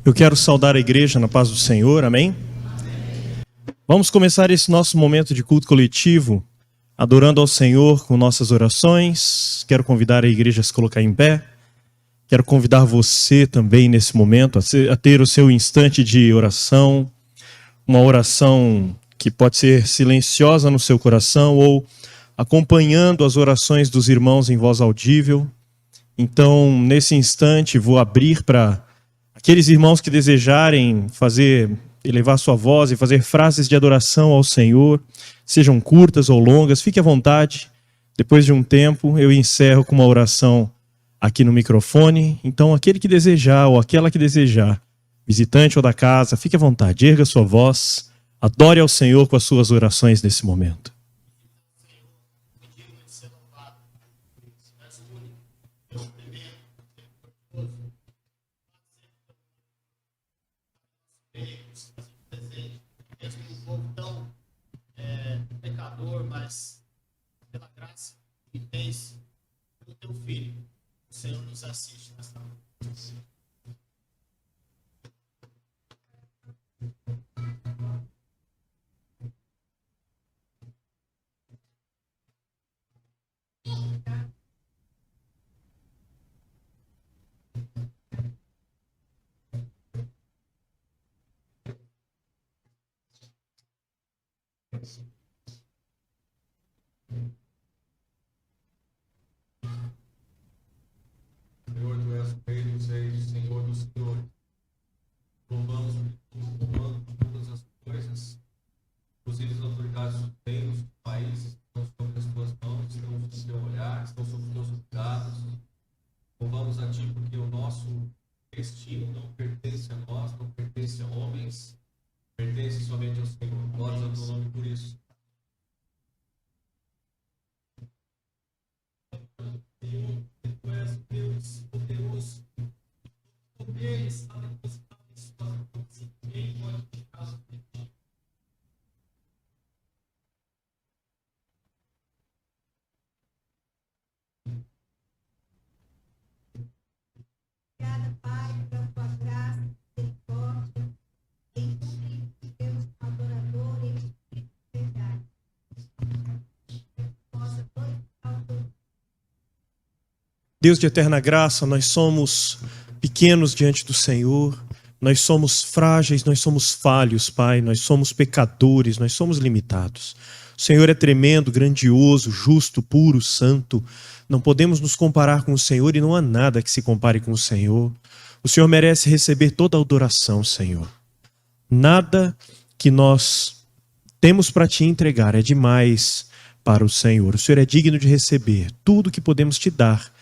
Eu quero saudar a igreja na paz do Senhor, amém? Vamos começar esse nosso momento de culto coletivo, adorando ao Senhor com nossas orações. Quero convidar a igreja a se colocar em pé. Quero convidar você também nesse momento a ter o seu instante de oração, uma oração que pode ser silenciosa no seu coração ou acompanhando as orações dos irmãos em voz audível. Então, nesse instante, vou abrir para aqueles irmãos que desejarem elevar sua voz e fazer frases de adoração ao Senhor, sejam curtas ou longas, fique à vontade. Depois de um tempo, eu encerro com uma oração aqui no microfone. Então, aquele que desejar ou aquela que desejar, visitante ou da casa, fique à vontade, erga sua voz, adore ao Senhor com as suas orações nesse momento. Mas pela graça que tens do teu Filho, o Senhor nos assiste nesta noite. Senhor, tu és o Rei dos Reis, Senhor dos Senhores. Louvamos o comando de todas as coisas, inclusive as autoridades do reino, dos países, estão sob as tuas mãos, estão sob o teu olhar, estão sob os teus cuidados. Louvamos a ti porque o nosso destino não pertence a nós, não pertence a homens, pertence somente ao Senhor. Glórias ao teu nome por isso. Senhor, tu és Deus poderoso, poder está depositado em suas mãos, e ninguém pode ficar de ti. Obrigada, Pai, pela tua graça e misericórdia, em tudo que temos adorador e espírito de verdade. Possa glorificar o teu nome. Deus de eterna graça, nós somos pequenos diante do Senhor, nós somos frágeis, nós somos falhos, Pai, nós somos pecadores, nós somos limitados. O Senhor é tremendo, grandioso, justo, puro, santo. Não podemos nos comparar com o Senhor e não há nada que se compare com o Senhor. O Senhor merece receber toda a adoração, Senhor. Nada que nós temos para te entregar é demais para o Senhor. O Senhor é digno de receber tudo que podemos te dar.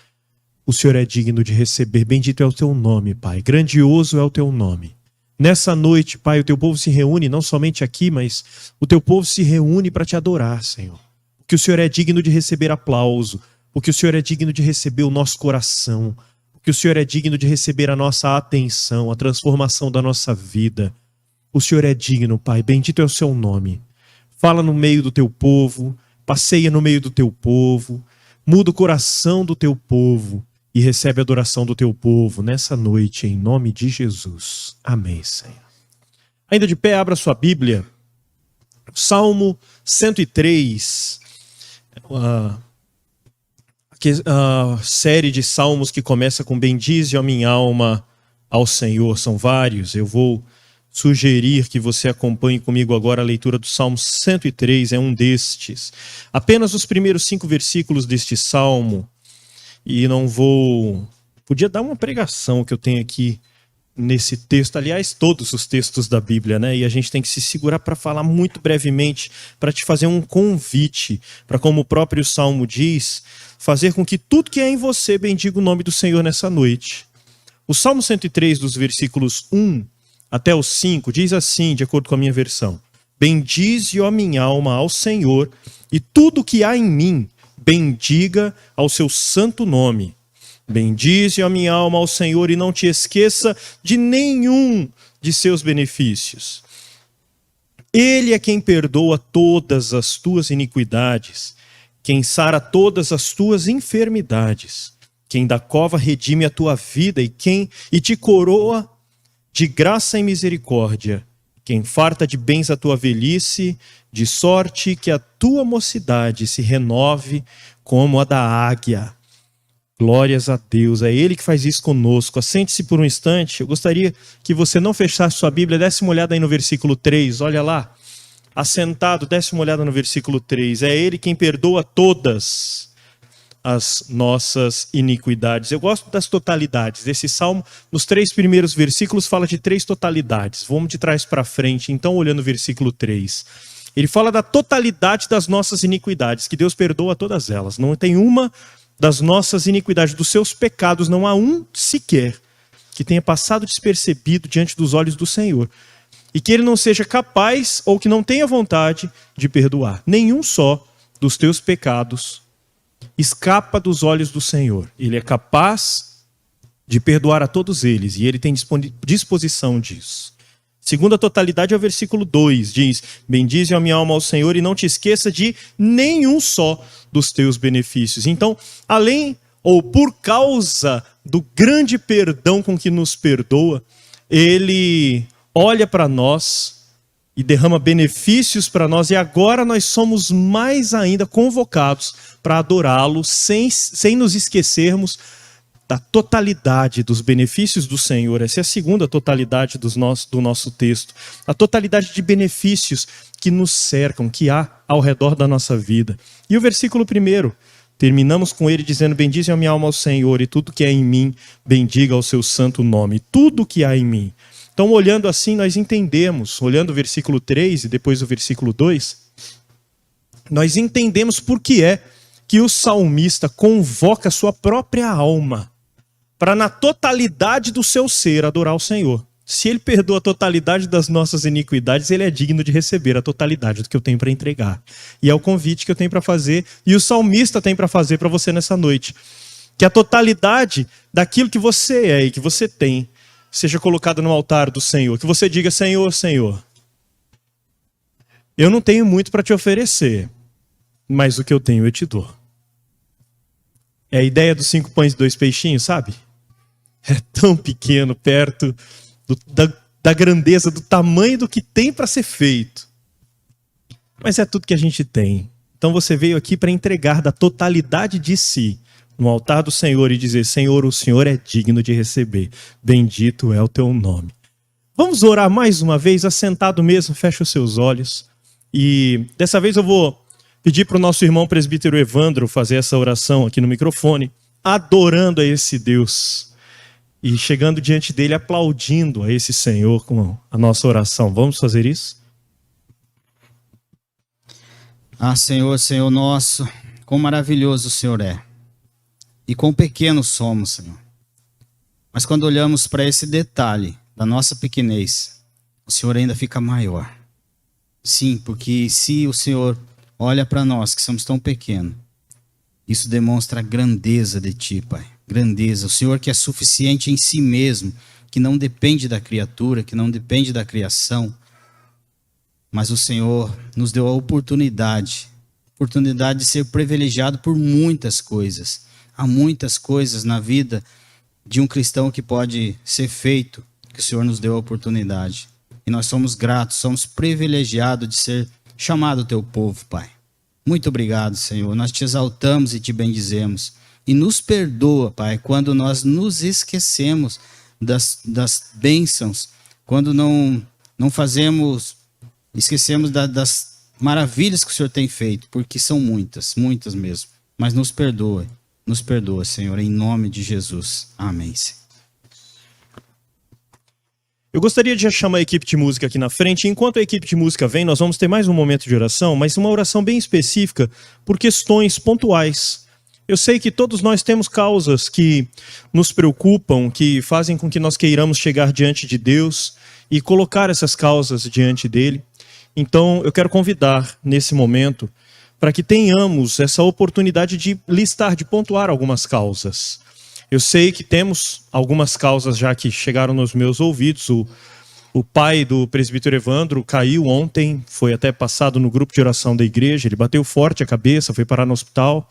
O Senhor é digno de receber. Bendito é o teu nome, Pai. Grandioso é o teu nome. Nessa noite, Pai, o teu povo se reúne, não somente aqui, mas o teu povo se reúne para te adorar, Senhor. Porque o Senhor é digno de receber aplauso. Porque o Senhor é digno de receber o nosso coração. Porque o Senhor é digno de receber a nossa atenção, a transformação da nossa vida. O Senhor é digno, Pai. Bendito é o seu nome. Fala no meio do teu povo. Passeia no meio do teu povo. Muda o coração do teu povo. E recebe a adoração do teu povo nessa noite, em nome de Jesus. Amém, Senhor. Ainda de pé, abra sua Bíblia. Salmo 103. A série de salmos que começa com bendize a minha alma ao Senhor. São vários. Eu vou sugerir que você acompanhe comigo agora a leitura do Salmo 103. É um destes. Apenas os primeiros 5 versículos deste salmo. E não vou... Podia dar uma pregação que eu tenho aqui nesse texto. Aliás, todos os textos da Bíblia, né? E a gente tem que se segurar para falar muito brevemente, para te fazer um convite, para, como o próprio Salmo diz, fazer com que tudo que é em você bendiga o nome do Senhor nessa noite. O Salmo 103, dos versículos 1 até os 5, diz assim, de acordo com a minha versão: bendize, ó minha alma, ao Senhor, e tudo que há em mim, bendiga ao seu santo nome. Bendize a minha alma ao Senhor e não te esqueça de nenhum de seus benefícios. Ele é quem perdoa todas as tuas iniquidades, quem sara todas as tuas enfermidades, quem da cova redime a tua vida e te coroa de graça e misericórdia, quem farta de bens a tua velhice, de sorte que a tua mocidade se renove como a da águia. Glórias a Deus, é Ele que faz isso conosco. Assente-se por um instante. Eu gostaria que você não fechasse sua Bíblia, desse uma olhada aí no versículo 3, olha lá. Assentado, desse uma olhada no versículo 3. É Ele quem perdoa todas as nossas iniquidades. Eu gosto das totalidades. Esse salmo, nos 3 primeiros versículos, fala de 3 totalidades. Vamos de trás para frente, então, olhando o versículo 3. Ele fala da totalidade das nossas iniquidades, que Deus perdoa todas elas. Não tem uma das nossas iniquidades, dos seus pecados, não há um sequer que tenha passado despercebido diante dos olhos do Senhor. E que Ele não seja capaz ou que não tenha vontade de perdoar. Nenhum só dos teus pecados escapa dos olhos do Senhor. Ele é capaz de perdoar a todos eles e Ele tem disposição disso. Segunda totalidade é o versículo 2, diz: bendize a minha alma ao Senhor e não te esqueça de nenhum só dos teus benefícios. Então, além ou por causa do grande perdão com que nos perdoa, Ele olha para nós e derrama benefícios para nós, e agora nós somos mais ainda convocados para adorá-lo sem nos esquecermos da totalidade dos benefícios do Senhor. Essa é a segunda totalidade do nosso texto. A totalidade de benefícios que nos cercam, que há ao redor da nossa vida. E o versículo 1, terminamos com ele dizendo: bendize a minha alma ao Senhor e tudo que há em mim, bendiga ao seu santo nome. Tudo que há em mim. Então, olhando assim, nós entendemos, olhando o versículo 3 e depois o versículo 2, nós entendemos por que é que o salmista convoca a sua própria alma para, na totalidade do seu ser, adorar o Senhor. Se Ele perdoa a totalidade das nossas iniquidades, Ele é digno de receber a totalidade do que eu tenho para entregar. E é o convite que eu tenho para fazer, e o salmista tem para fazer para você nessa noite. Que a totalidade daquilo que você é e que você tem seja colocada no altar do Senhor. Que você diga: Senhor, Senhor, eu não tenho muito para te oferecer, mas o que eu tenho eu te dou. É a ideia dos 5 pães e 2 peixinhos, sabe? É tão pequeno perto da grandeza, do tamanho do que tem para ser feito. Mas é tudo que a gente tem. Então você veio aqui para entregar da totalidade de si no altar do Senhor e dizer: Senhor, o Senhor é digno de receber. Bendito é o teu nome. Vamos orar mais uma vez, assentado mesmo, fecha os seus olhos. E dessa vez eu vou pedir para o nosso irmão presbítero Evandro fazer essa oração aqui no microfone, adorando a esse Deus e chegando diante dele, aplaudindo a esse Senhor com a nossa oração. Vamos fazer isso? Ah, Senhor, Senhor nosso, quão maravilhoso o Senhor é. E quão pequenos somos, Senhor. Mas quando olhamos para esse detalhe da nossa pequenez, o Senhor ainda fica maior. Sim, porque se o Senhor olha para nós, que somos tão pequenos, isso demonstra a grandeza de Ti, Pai. Grandeza. O Senhor que é suficiente em si mesmo, que não depende da criatura, que não depende da criação. Mas o Senhor nos deu a oportunidade de ser privilegiado por muitas coisas. Há muitas coisas na vida de um cristão que pode ser feito, que o Senhor nos deu a oportunidade. E nós somos gratos, somos privilegiados de ser chamado teu povo, Pai. Muito obrigado, Senhor. Nós te exaltamos e te bendizemos. E nos perdoa, Pai, quando nós nos esquecemos das bênçãos, quando não fazemos, esquecemos das maravilhas que o Senhor tem feito, porque são muitas, muitas mesmo. Mas nos perdoa, Senhor, em nome de Jesus. Amém, Senhor. Eu gostaria de já chamar a equipe de música aqui na frente. Enquanto a equipe de música vem, nós vamos ter mais um momento de oração, mas uma oração bem específica por questões pontuais. Eu sei que todos nós temos causas que nos preocupam, que fazem com que nós queiramos chegar diante de Deus e colocar essas causas diante dele. Então, eu quero convidar nesse momento para que tenhamos essa oportunidade de listar, de pontuar algumas causas. Eu sei que temos algumas causas já que chegaram nos meus ouvidos. O pai do presbítero Evandro caiu ontem, foi até passado no grupo de oração da igreja, ele bateu forte a cabeça, foi parar no hospital.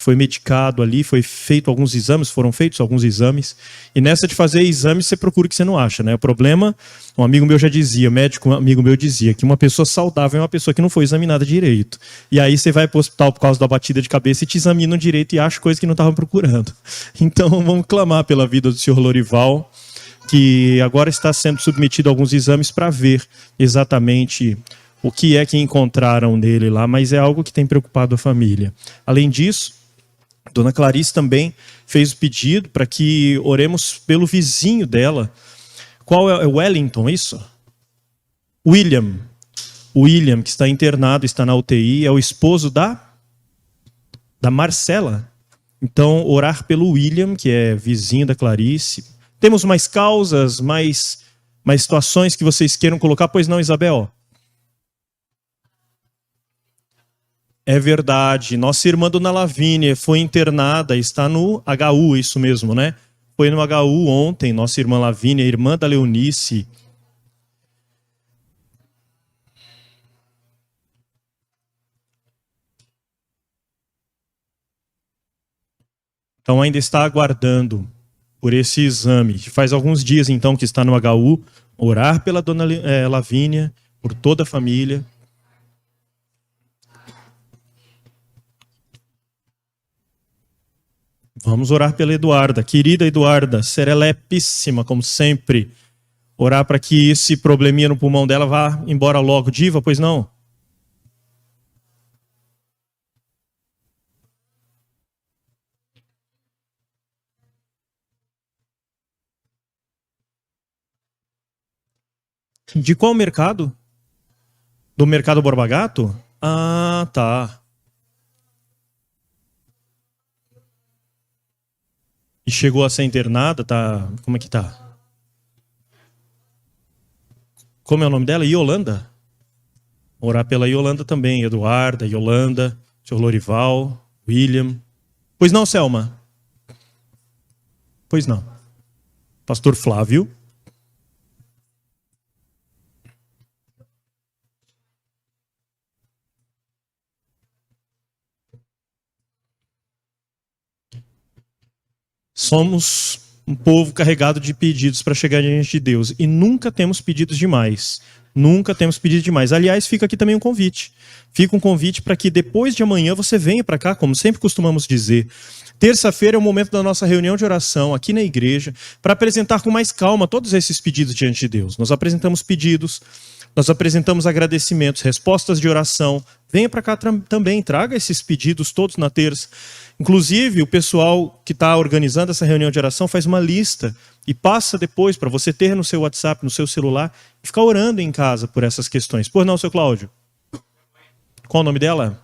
foi medicado ali, foi feito alguns exames, foram feitos alguns exames, e nessa de fazer exames você procura o que você não acha, né? O problema, um amigo meu já dizia, médico, um amigo meu dizia, que uma pessoa saudável é uma pessoa que não foi examinada direito. E aí você vai para o hospital por causa da batida de cabeça e te examinam direito e acha coisa que não estavam procurando. Então vamos clamar pela vida do senhor Lorival, que agora está sendo submetido a alguns exames para ver exatamente o que é que encontraram nele lá, mas é algo que tem preocupado a família. Além disso, Dona Clarice também fez o pedido para que oremos pelo vizinho dela. Qual é? Wellington, isso? William. William, que está internado, está na UTI, é o esposo da Marcela. Então, orar pelo William, que é vizinho da Clarice. Temos mais causas, mais situações que vocês queiram colocar? Pois não, Isabel? É verdade. Nossa irmã Dona Lavínia foi internada, está no HU, isso mesmo, né? Foi no HU ontem, nossa irmã Lavínia, irmã da Leonice. Então ainda está aguardando por esse exame. Faz alguns dias então que está no HU. Orar pela Dona Lavínia, por toda a família. Vamos orar pela Eduarda, querida Eduarda, serelepíssima, como sempre. Orar para que esse probleminha no pulmão dela vá embora logo. Diva, pois não? De qual mercado? Do mercado Borba Gato? Ah, tá. E chegou a ser internada, tá? Como é que tá? Como é o nome dela? Yolanda? Orar pela Yolanda também, Eduarda, Yolanda, Sr. Lorival, William. Pois não, Selma? Pois não. Pastor Flávio. Somos um povo carregado de pedidos para chegar diante de Deus. E nunca temos pedidos demais. Nunca temos pedido demais. Aliás, fica aqui também um convite. Fica um convite para que depois de amanhã você venha para cá, como sempre costumamos dizer. Terça-feira é o momento da nossa reunião de oração aqui na igreja, para apresentar com mais calma todos esses pedidos diante de Deus. Nós apresentamos pedidos, nós apresentamos agradecimentos, respostas de oração. Venha para cá também, traga esses pedidos todos na terça. Inclusive, o pessoal que está organizando essa reunião de oração faz uma lista e passa depois para você ter no seu WhatsApp, no seu celular, e ficar orando em casa por essas questões. Por não, seu Cláudio? Qual o nome dela?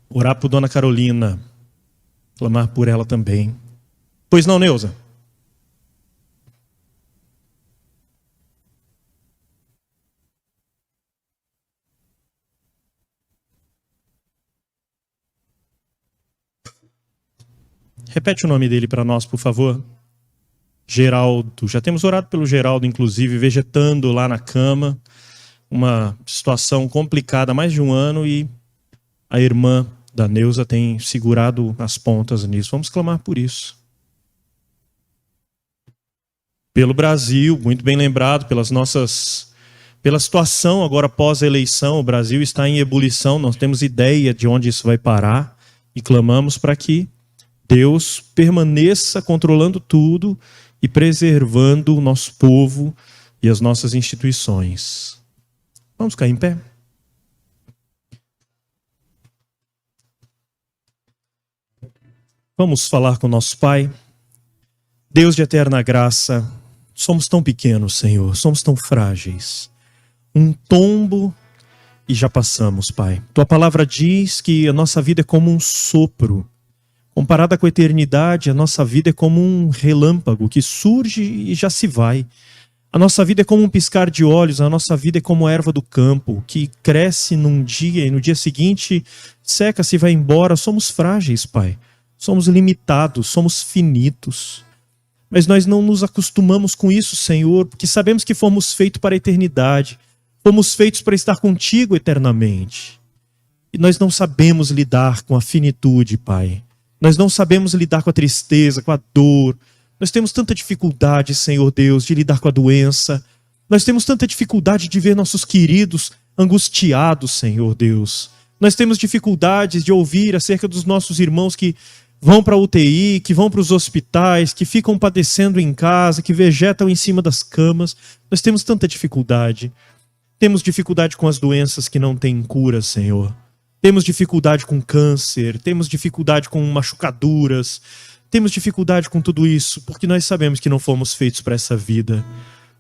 Orar por Dona Carolina. Clamar por ela também. Pois não, Neuza? Repete o nome dele para nós, por favor. Geraldo. Já temos orado pelo Geraldo, inclusive, vegetando lá na cama. Uma situação complicada há mais de um ano e a irmã da Neuza tem segurado as pontas nisso. Vamos clamar por isso. Pelo Brasil, muito bem lembrado, pela situação agora pós a eleição, o Brasil está em ebulição, nós temos ideia de onde isso vai parar e clamamos para que Deus permaneça controlando tudo e preservando o nosso povo e as nossas instituições. Vamos ficar em pé? Vamos falar com nosso Pai. Deus de eterna graça, somos tão pequenos, Senhor, somos tão frágeis. Um tombo e já passamos, Pai. Tua palavra diz que a nossa vida é como um sopro. Comparada com a eternidade, a nossa vida é como um relâmpago que surge e já se vai. A nossa vida é como um piscar de olhos, a nossa vida é como a erva do campo, que cresce num dia e no dia seguinte seca-se e vai embora. Somos frágeis, Pai. Somos limitados, somos finitos. Mas nós não nos acostumamos com isso, Senhor, porque sabemos que fomos feitos para a eternidade. Fomos feitos para estar contigo eternamente. E nós não sabemos lidar com a finitude, Pai. Nós não sabemos lidar com a tristeza, com a dor. Nós temos tanta dificuldade, Senhor Deus, de lidar com a doença. Nós temos tanta dificuldade de ver nossos queridos angustiados, Senhor Deus. Nós temos dificuldades de ouvir acerca dos nossos irmãos que vão para a UTI, que vão para os hospitais, que ficam padecendo em casa, que vegetam em cima das camas. Nós temos tanta dificuldade. Temos dificuldade com as doenças que não têm cura, Senhor. Temos dificuldade com câncer, temos dificuldade com machucaduras, temos dificuldade com tudo isso, porque nós sabemos que não fomos feitos para essa vida.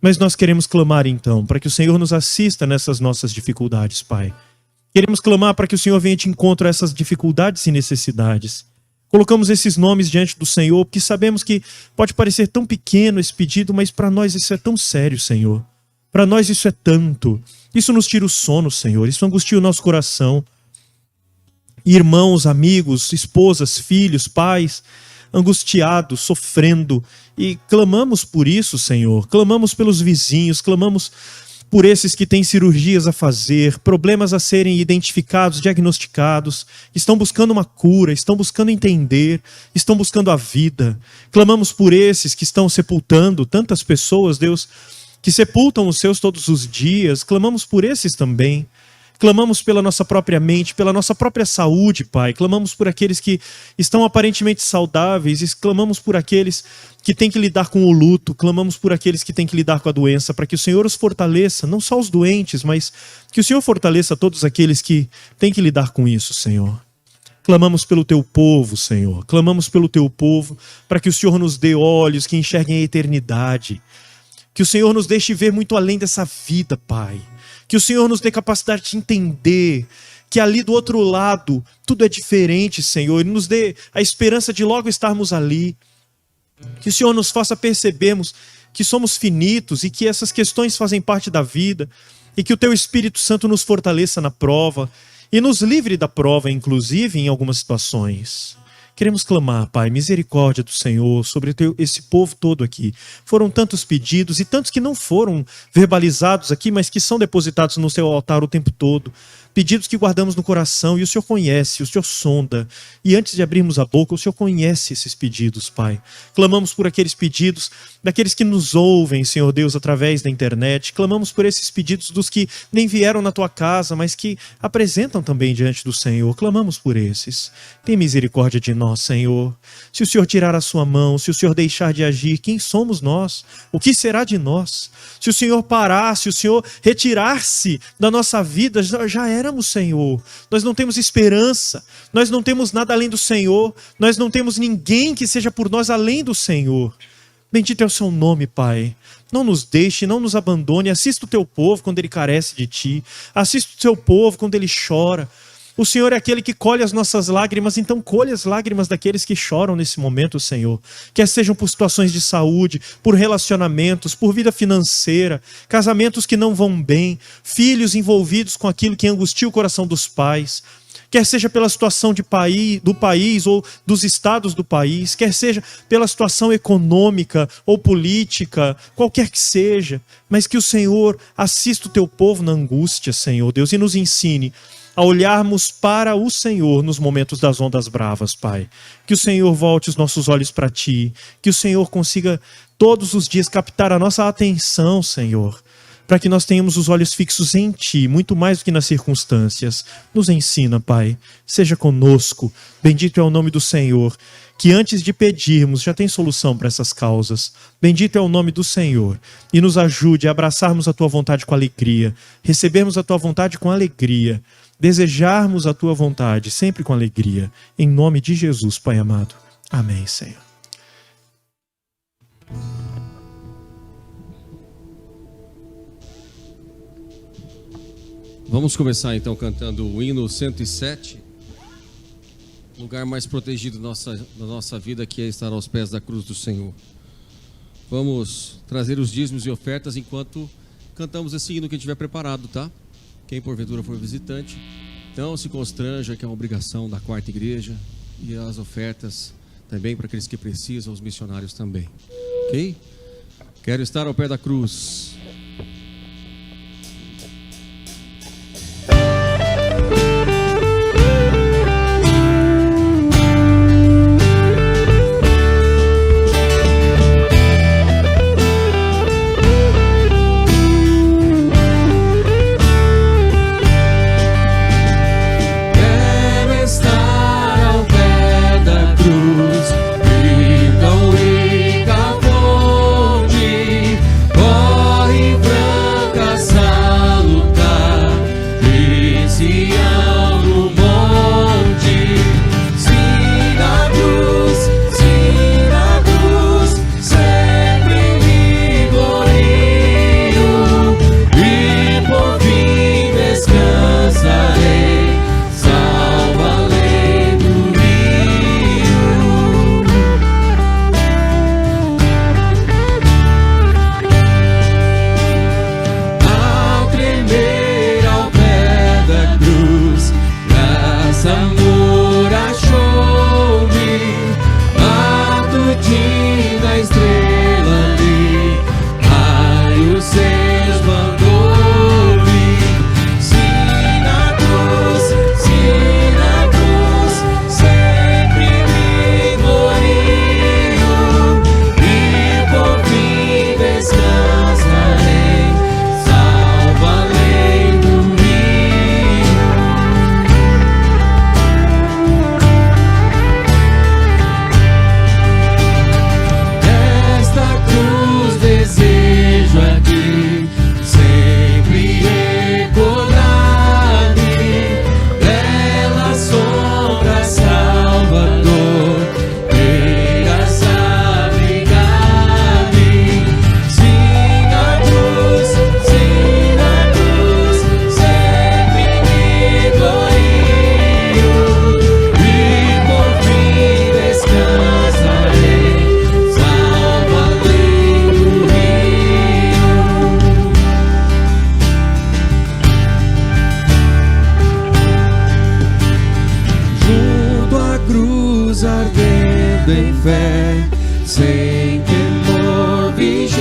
Mas nós queremos clamar então, para que o Senhor nos assista nessas nossas dificuldades, Pai. Queremos clamar para que o Senhor venha de encontro a essas dificuldades e necessidades. Colocamos esses nomes diante do Senhor, porque sabemos que pode parecer tão pequeno esse pedido, mas para nós isso é tão sério, Senhor. Para nós isso é tanto. Isso nos tira o sono, Senhor. Isso angustia o nosso coração. Irmãos, amigos, esposas, filhos, pais, angustiados, sofrendo. E clamamos por isso, Senhor. Clamamos pelos vizinhos, clamamos por esses que têm cirurgias a fazer, problemas a serem identificados, diagnosticados, estão buscando uma cura, estão buscando entender, estão buscando a vida. Clamamos por esses que estão sepultando tantas pessoas, Deus, que sepultam os seus todos os dias. Clamamos por esses também. Clamamos pela nossa própria mente, pela nossa própria saúde, Pai. Clamamos por aqueles que estão aparentemente saudáveis e clamamos por aqueles que têm que lidar com o luto. Clamamos por aqueles que têm que lidar com a doença, para que o Senhor os fortaleça, não só os doentes, mas que o Senhor fortaleça todos aqueles que têm que lidar com isso, Senhor. Clamamos pelo Teu povo, Senhor. Clamamos pelo Teu povo, para que o Senhor nos dê olhos que enxerguem a eternidade. Que o Senhor nos deixe ver muito além dessa vida, Pai. Que o Senhor nos dê capacidade de entender que ali do outro lado tudo é diferente, Senhor. E nos dê a esperança de logo estarmos ali. Que o Senhor nos faça percebermos que somos finitos e que essas questões fazem parte da vida. E que o Teu Espírito Santo nos fortaleça na prova e nos livre da prova, inclusive em algumas situações. Queremos clamar, Pai, misericórdia do Senhor sobre esse povo todo aqui. Foram tantos pedidos e tantos que não foram verbalizados aqui, mas que são depositados no Seu altar o tempo todo. Pedidos que guardamos no coração e o Senhor conhece, o Senhor sonda. E antes de abrirmos a boca, o Senhor conhece esses pedidos, Pai. Clamamos por aqueles pedidos daqueles que nos ouvem, Senhor Deus, através da internet. Clamamos por esses pedidos dos que nem vieram na Tua casa, mas que apresentam também diante do Senhor. Clamamos por esses. Tem misericórdia de nós, Senhor. Se o Senhor tirar a Sua mão, se o Senhor deixar de agir, quem somos nós? O que será de nós? Se o Senhor parar, se o Senhor retirar-se da nossa vida, já éramos, Senhor. Nós não temos esperança, nós não temos nada além do Senhor, nós não temos ninguém que seja por nós além do Senhor. Bendito é o Seu nome, Pai. Não nos deixe, não nos abandone. Assista o Teu povo quando ele carece de Ti. Assista o Teu povo quando ele chora. O Senhor é aquele que colhe as nossas lágrimas, então colhe as lágrimas daqueles que choram nesse momento, Senhor. Quer sejam por situações de saúde, por relacionamentos, por vida financeira, casamentos que não vão bem, filhos envolvidos com aquilo que angustia o coração dos pais. Quer seja pela situação do país ou dos estados do país, quer seja pela situação econômica ou política, qualquer que seja, mas que o Senhor assista o Teu povo na angústia, Senhor Deus, e nos ensine a olharmos para o Senhor nos momentos das ondas bravas, Pai. Que o Senhor volte os nossos olhos para Ti, que o Senhor consiga todos os dias captar a nossa atenção, Senhor, para que nós tenhamos os olhos fixos em Ti, muito mais do que nas circunstâncias. Nos ensina, Pai, seja conosco, bendito é o nome do Senhor, que antes de pedirmos já tem solução para essas causas. Bendito é o nome do Senhor, e nos ajude a abraçarmos a Tua vontade com alegria, recebermos a Tua vontade com alegria, desejarmos a Tua vontade sempre com alegria, em nome de Jesus, Pai amado. Amém, Senhor. Vamos começar então cantando o hino 107, lugar mais protegido da nossa vida, que é estar aos pés da cruz do Senhor. Vamos trazer os dízimos e ofertas enquanto cantamos esse hino que a gente tiver preparado, tá? Quem porventura for visitante, então se constranja, que é uma obrigação da quarta igreja, e as ofertas também para aqueles que precisam, os missionários também, ok? Quero estar ao pé da cruz. fé, sem temor vigio,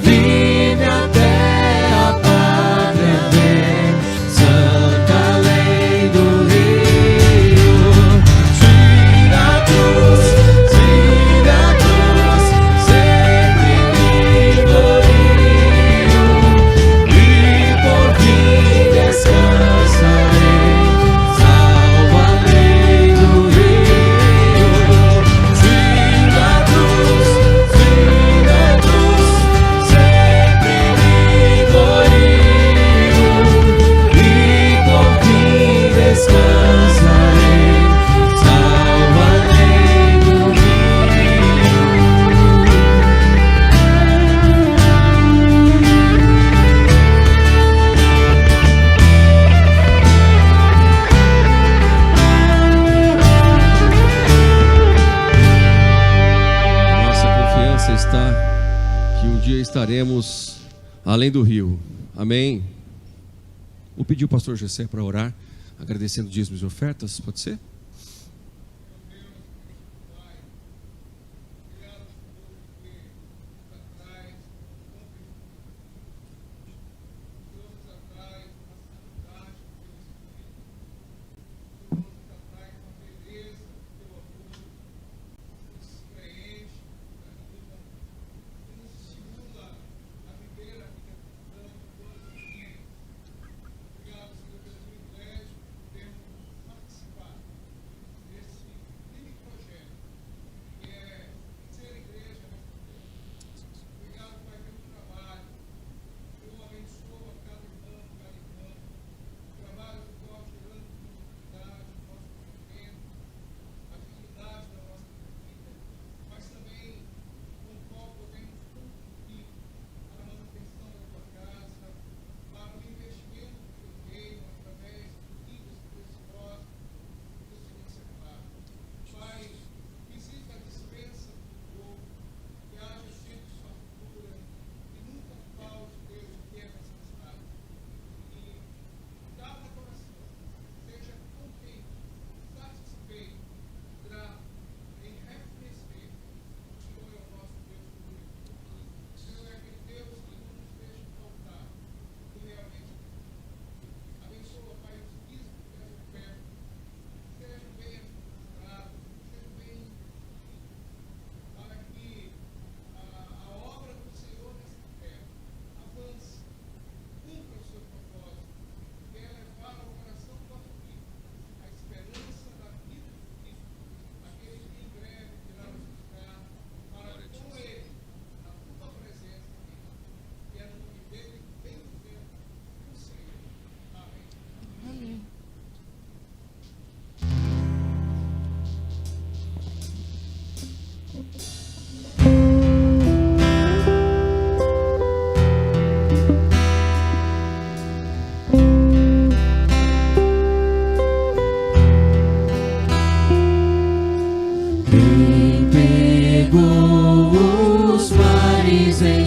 firme até a pátria ver, santa lei do rio. Siga a cruz, sempre vigorio, e por fim descansarei, salvo a lei do rio. Siga a cruz, sempre vigorio, e por fim descansarei, salvo a lei do rio. Nossa confiança está que um dia estaremos além do rio. Amém? Vou pedir o pastor José para orar, agradecendo dízimos e ofertas, pode ser?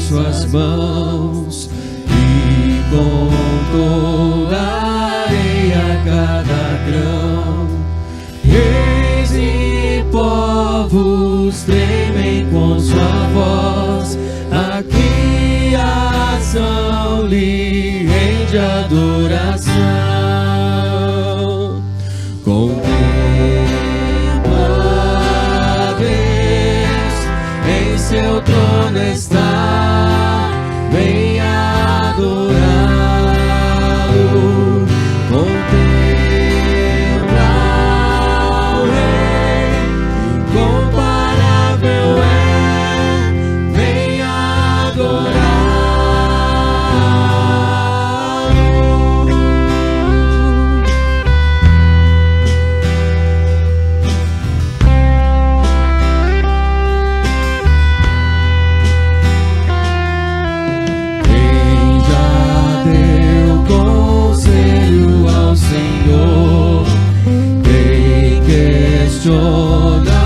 Suas mãos e contou a areia cada grão. Reis e povos tremem com sua voz. Aqui a ação lhe rende adoração. Contempla a Deus, em seu trono está. Vem adorá-lo, contempla o Rei, incomparável é, vem adorá-lo. Questiona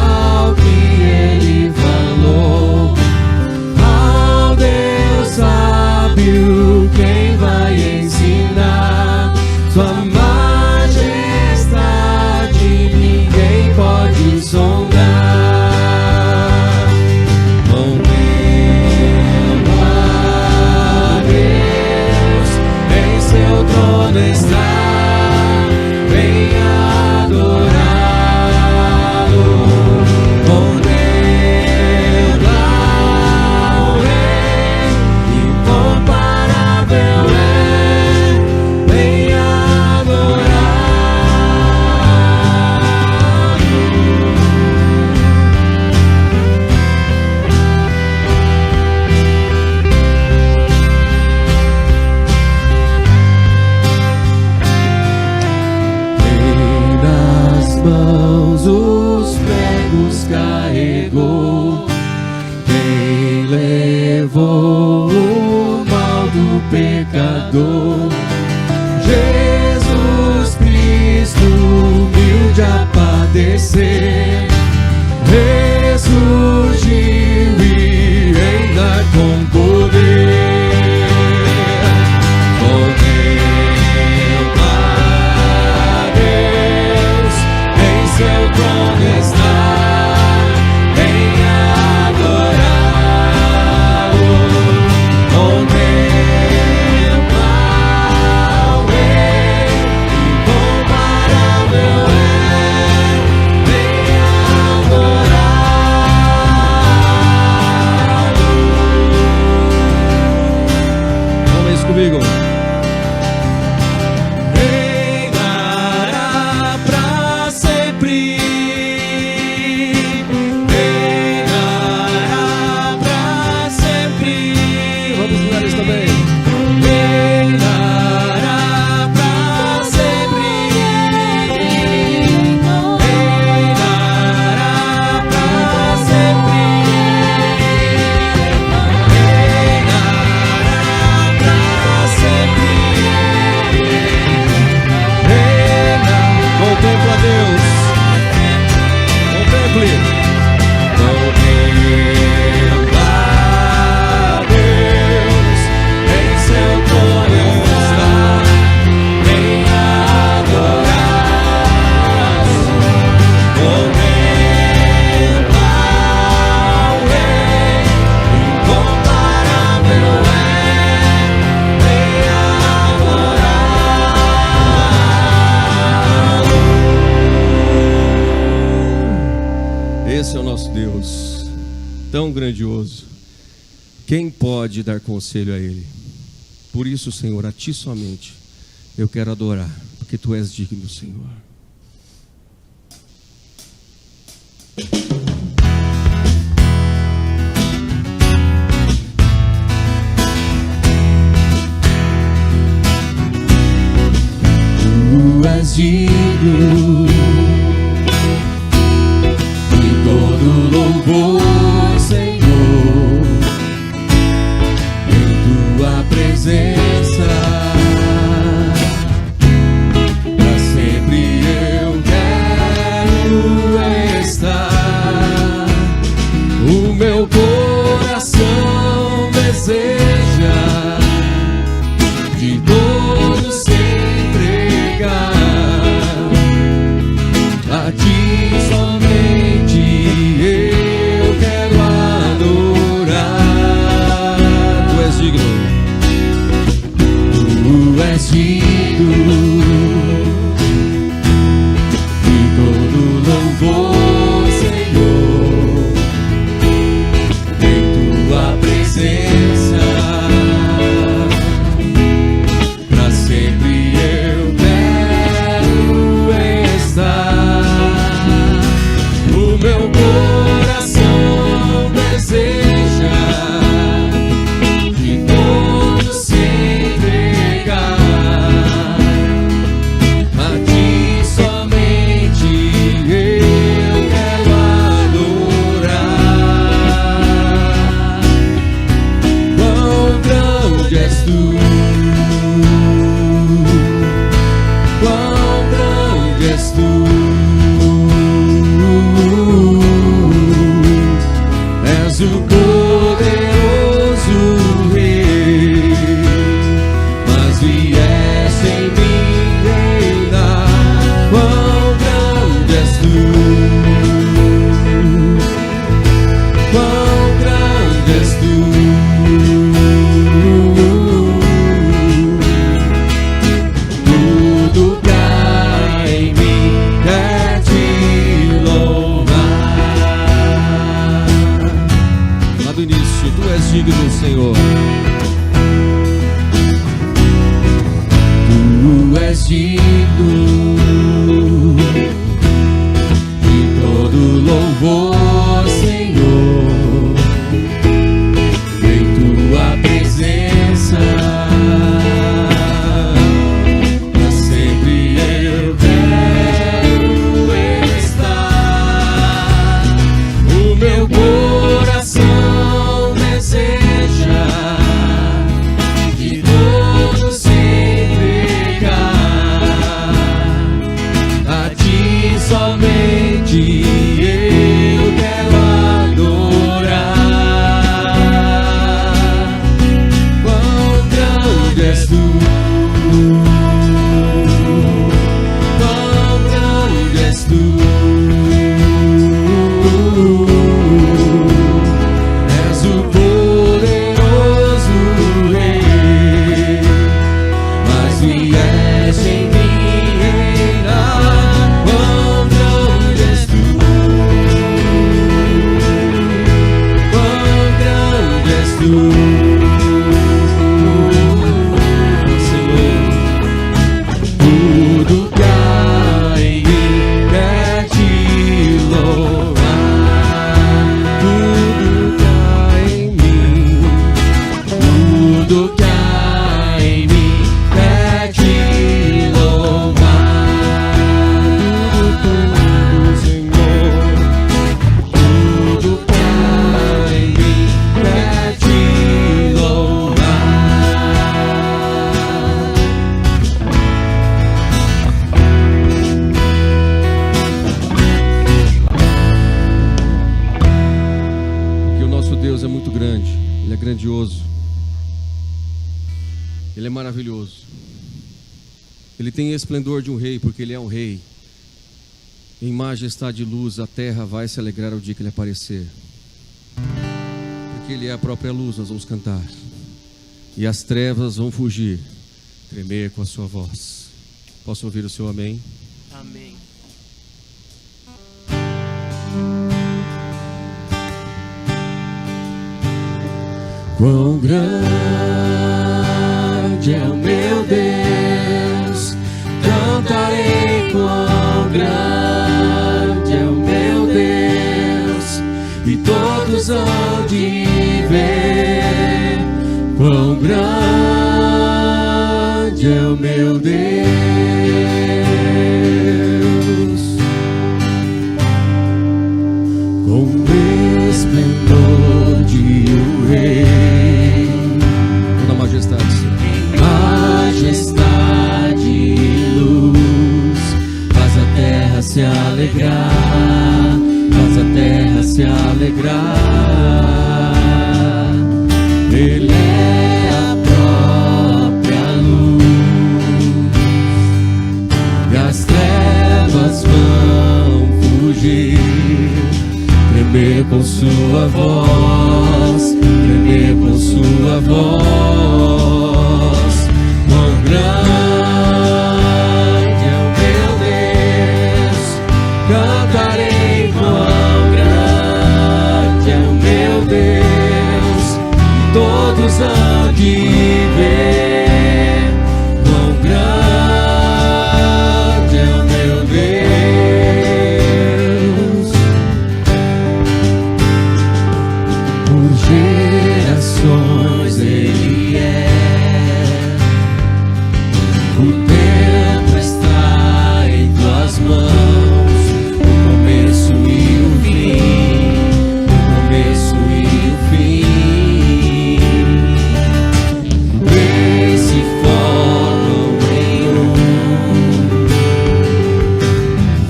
o que ele falou. Ao Deus sábio, quem vai ensinar? Sua majestade ninguém pode sondar. pecador. Jesus Cristo, humilde a padecer, ressurgiu e reina com poder. Contempla Deus, em seu trono está, venha adorá-lo. Contempla o Rei, incomparável é, venha adorá-lo. Vamos isso comigo. Reinará pra sempre, reinará pra sempre. Vamos mudar isso também. Reinará pra sempre, reinará pra sempre, reinará pra sempre. Reina, contempla Deus, contemple, contempla Deus, em seu trono está, venha adorá-lo. Contempla o Rei, incomparável é, venha adorá-lo. Esse é o nosso Deus, tão grandioso. Quem pode dar conselho a Ele? Por isso, Senhor, a Ti somente eu quero adorar, porque Tu és digno, Senhor. Tu és digno de todo louvor, Senhor, em Tua presença. Pra sempre eu quero estar. O meu coração deseja de todo se entregar a Ti somente. Eu quero adorar. Tu és digno, Tu és digno de todo louvor, Senhor, em Tua presença. Pra sempre eu quero estar. O meu coração deseja de todo se entregar a Ti somente. Eu quero adorar. Quão grande és Tu, quão grande és Tu. És o poderoso Rei, mas vieste em mim reinar. Quão grande és Tu, quão grande és Tu. Tudo que há em mim quer Te louvar. Lá do início, Tu és digno, Senhor. Tu és digno de todo louvor, Senhor, em Tua presença. Pra sempre eu quero estar. O meu coração deseja de todo tudo que há em mim é te louvar. Tudo, Senhor, tudo que há em mim é te louvar. Que o nosso Deus é muito grande, Ele é grandioso, Ele é maravilhoso. Ele tem esplendor de um rei, porque Ele é um rei. Em majestade e luz, a terra vai se alegrar ao dia que Ele aparecer. Porque Ele é a própria luz, nós vamos cantar. E as trevas vão fugir, tremer com a sua voz. Posso ouvir o seu amém? Amém. Quão grande é o meu Deus, cantarei quão grande é o meu Deus, e todos hão de ver quão grande é o meu Deus. Com o esplendor de um rei, toda majestade, majestade e luz, faz a terra se alegrar, faz a terra se alegrar. Ele é a própria luz, e as trevas vão fugir, tremer com sua voz, tremer com sua voz. Quão grande é o meu Deus, cantarei quão grande é o meu Deus, e todos hão de ver quão grande é o meu Deus. Por gerações Ele é, o tempo está em tuas mãos, o começo e o fim, o começo e o fim. Eles se formam em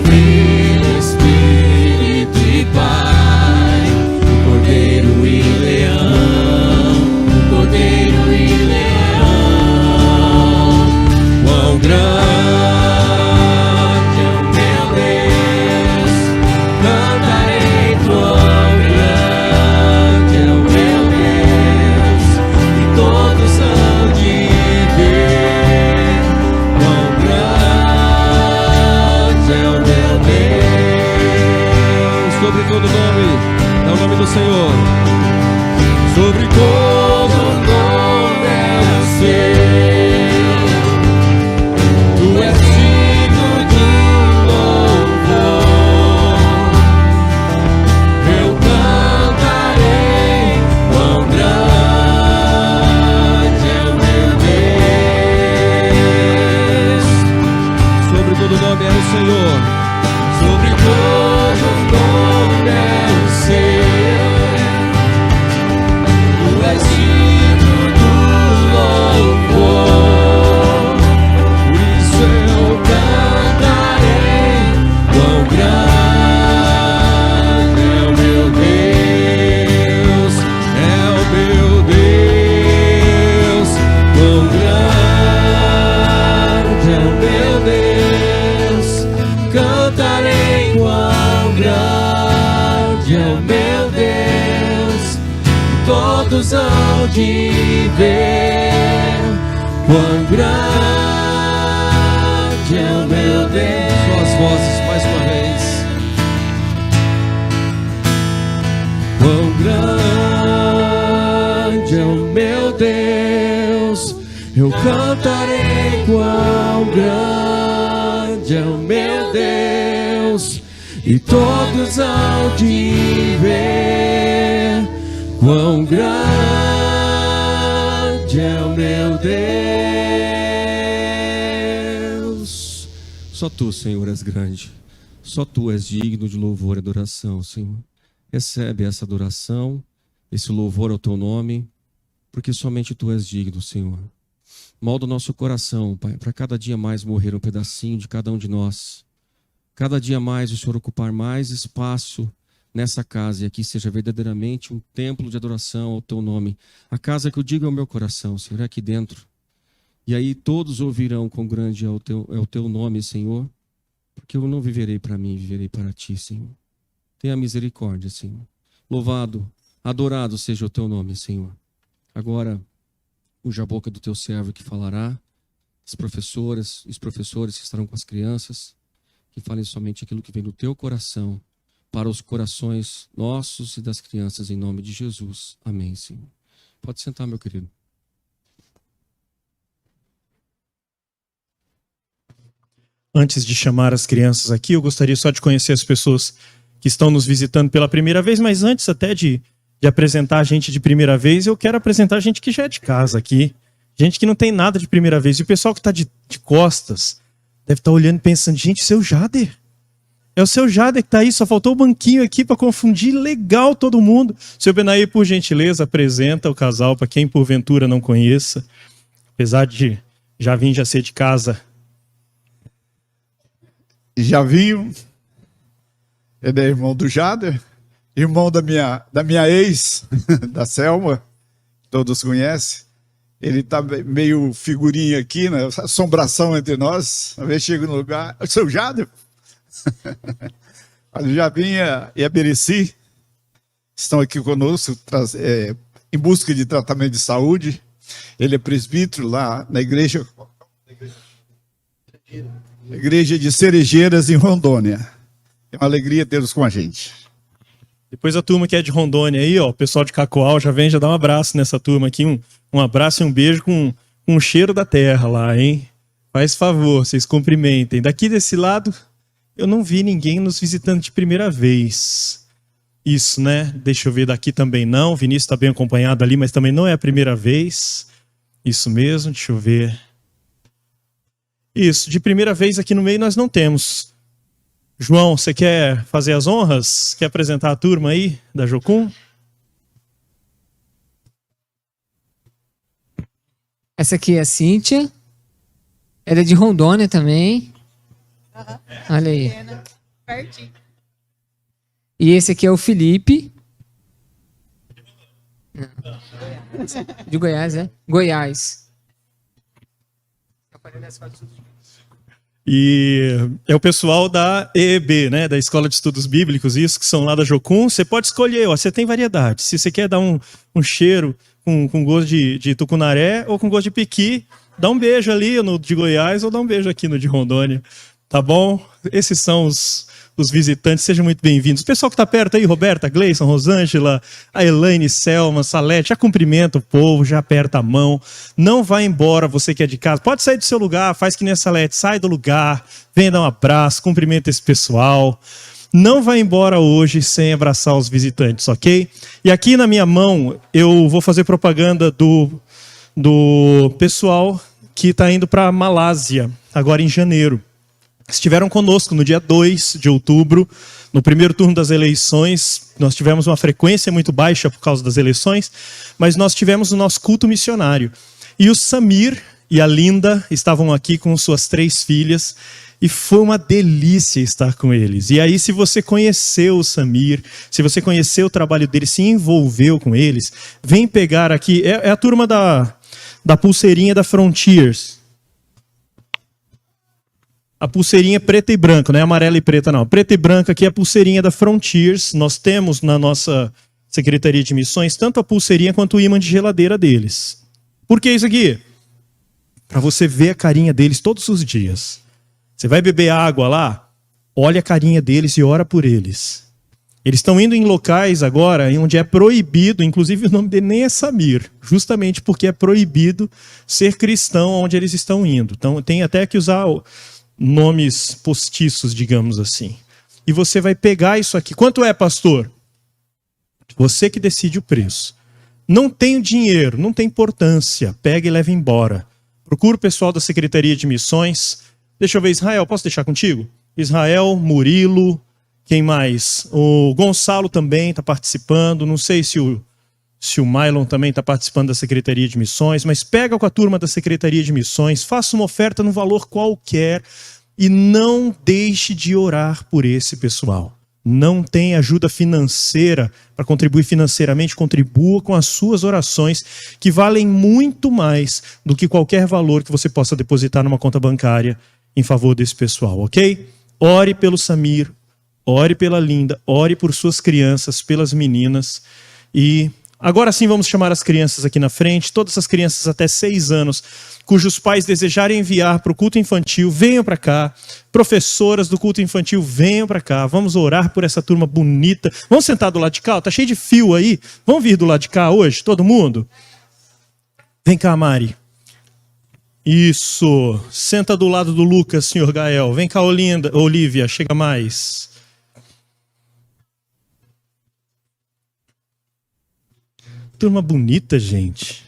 Filho, Espírito e Pai, o Cordeiro e Leão, o Cordeiro e Leão. Quão grande é o meu Deus, cantarei quão grande é o meu Deus, e todos hão de ver quão grande é o meu Deus. Sobre todo nome, é o nome do Senhor. Sobre todo nome é o seu. Tu és digno de louvor. Eu cantarei quão grande é o meu Deus. Sobre todo nome é o Senhor. Sobre todo nome é o seu. Tu és digno do louvor. Por isso eu cantarei quão grande é o meu Deus, é o meu Deus. Quão grande é o meu Deus, cantarei quão grande é o meu Deus, e todos hão de ver quão grande é o meu Deus. Suas vozes mais uma vez. Quão grande é o meu Deus, eu cantarei quão grande é o meu Deus, e todos hão de ver quão grande grande é o meu Deus. Só tu, Senhor, és grande. Só tu és digno de louvor e adoração, Senhor. Recebe essa adoração, esse louvor ao teu nome, porque somente tu és digno, Senhor. Molda o nosso coração, Pai, para cada dia mais morrer um pedacinho de cada um de nós. Cada dia mais o Senhor ocupar mais espaço nessa casa e aqui seja verdadeiramente um templo de adoração ao teu nome. A casa que eu digo é o meu coração, Senhor, é aqui dentro. E aí todos ouvirão quão grande é o teu nome, Senhor, porque eu não viverei para mim, viverei para ti, Senhor. Tenha misericórdia, Senhor. Louvado, adorado seja o teu nome, Senhor. Agora, uja a boca do teu servo que falará, as professoras e os professores que estarão com as crianças, que falem somente aquilo que vem do teu coração, para os corações nossos e das crianças, em nome de Jesus. Amém, Senhor. Pode sentar, meu querido. Antes de chamar as crianças aqui, eu gostaria só de conhecer as pessoas que estão nos visitando pela primeira vez, mas antes até de apresentar a gente de primeira vez, eu quero apresentar a gente que já é de casa aqui. Gente que não tem nada de primeira vez. E o pessoal que está de costas deve estar olhando e pensando, gente, seu Jader. É o seu Jader que está aí, só faltou o banquinho aqui para confundir legal todo mundo. Seu Benaí, por gentileza, apresenta o casal para quem porventura não conheça. Apesar de Javinho já ser de casa. Javinho, ele é irmão do Jader, irmão da minha ex, da Selma, todos conhecem. Ele tá meio figurinha aqui, né? Assombração entre nós. Uma vez chega no lugar, o seu Jader. O Javinho e a Bereci estão aqui conosco em busca de tratamento de saúde. Ele é presbítero lá na igreja de Cerejeiras, em Rondônia. É uma alegria tê-los com a gente. Depois a turma que é de Rondônia aí, ó, o pessoal de Cacoal já vem, já dá um abraço nessa turma aqui, um abraço e um beijo com o cheiro da terra lá, hein? Faz favor, vocês cumprimentem. Daqui desse lado, eu não vi ninguém nos visitando de primeira vez. Isso, né? Deixa eu ver daqui também não. O Vinícius está bem acompanhado ali, mas também não é a primeira vez. Isso mesmo, deixa eu ver. Isso, de primeira vez aqui no meio nós não temos. João, você quer fazer as honras? Quer apresentar a turma aí da Jocum? Essa aqui é a Cíntia. Ela é de Rondônia também. Olha aí. E esse aqui é o Felipe. De Goiás, é? Goiás. E é o pessoal da EEB, né, da Escola de Estudos Bíblicos, isso, que são lá da Jocum. Você pode escolher, ó, você tem variedade. Se você quer dar um cheiro com gosto de tucunaré ou com gosto de piqui, dá um beijo ali no de Goiás ou dá um beijo aqui no de Rondônia. Tá bom? Esses são os visitantes, sejam muito bem-vindos. O pessoal que está perto aí, Roberta, Gleison, Rosângela, a Elaine, Selma, Salete, já cumprimenta o povo, já aperta a mão. Não vai embora, você que é de casa. Pode sair do seu lugar, faz que nem a Salete, sai do lugar, venha dar um abraço, cumprimenta esse pessoal. Não vai embora hoje sem abraçar os visitantes, ok? E aqui na minha mão, eu vou fazer propaganda do pessoal que está indo para a Malásia, agora em janeiro. Estiveram conosco no dia 2 de outubro, no primeiro turno das eleições. Nós tivemos uma frequência muito baixa por causa das eleições, mas nós tivemos o nosso culto missionário. E o Samir e a Linda estavam aqui com suas 3 filhas, e foi uma delícia estar com eles. E aí, se você conheceu o Samir, se você conheceu o trabalho dele, se envolveu com eles, vem pegar aqui, é a turma da pulseirinha da Frontiers. A pulseirinha preta e branca, não é amarela e preta não. Preta e branca aqui é a pulseirinha da Frontiers. Nós temos na nossa Secretaria de Missões tanto a pulseirinha quanto o ímã de geladeira deles. Por que isso aqui? Para você ver a carinha deles todos os dias. Você vai beber água lá, olha a carinha deles e ora por eles. Eles estão indo em locais agora onde é proibido, inclusive o nome dele nem é Samir, justamente porque é proibido ser cristão onde eles estão indo. Então tem até que usar nomes postiços, digamos assim. E você vai pegar isso aqui. Quanto é, pastor? Você que decide o preço. Não tenho dinheiro, não tem importância, pega e leva embora. Procura o pessoal da Secretaria de Missões. Deixa eu ver, Israel, posso deixar contigo? Israel, Murilo, quem mais? O Gonçalo também está participando, não sei se o Mylon também está participando da Secretaria de Missões, mas pega com a turma da Secretaria de Missões, faça uma oferta no valor qualquer e não deixe de orar por esse pessoal. Não tem ajuda financeira para contribuir financeiramente, contribua com as suas orações, que valem muito mais do que qualquer valor que você possa depositar numa conta bancária em favor desse pessoal, ok? Ore pelo Samir, ore pela Linda, ore por suas crianças, pelas meninas. E agora sim vamos chamar as crianças aqui na frente, todas as crianças até 6 anos, cujos pais desejarem enviar para o culto infantil, venham para cá. Professoras do culto infantil, venham para cá. Vamos orar por essa turma bonita. Vamos sentar do lado de cá? Tá cheio de fio aí. Vamos vir do lado de cá hoje, todo mundo? Vem cá, Mari. Isso. Senta do lado do Lucas, senhor Gael. Vem cá, Olívia, chega mais. Turma bonita, gente.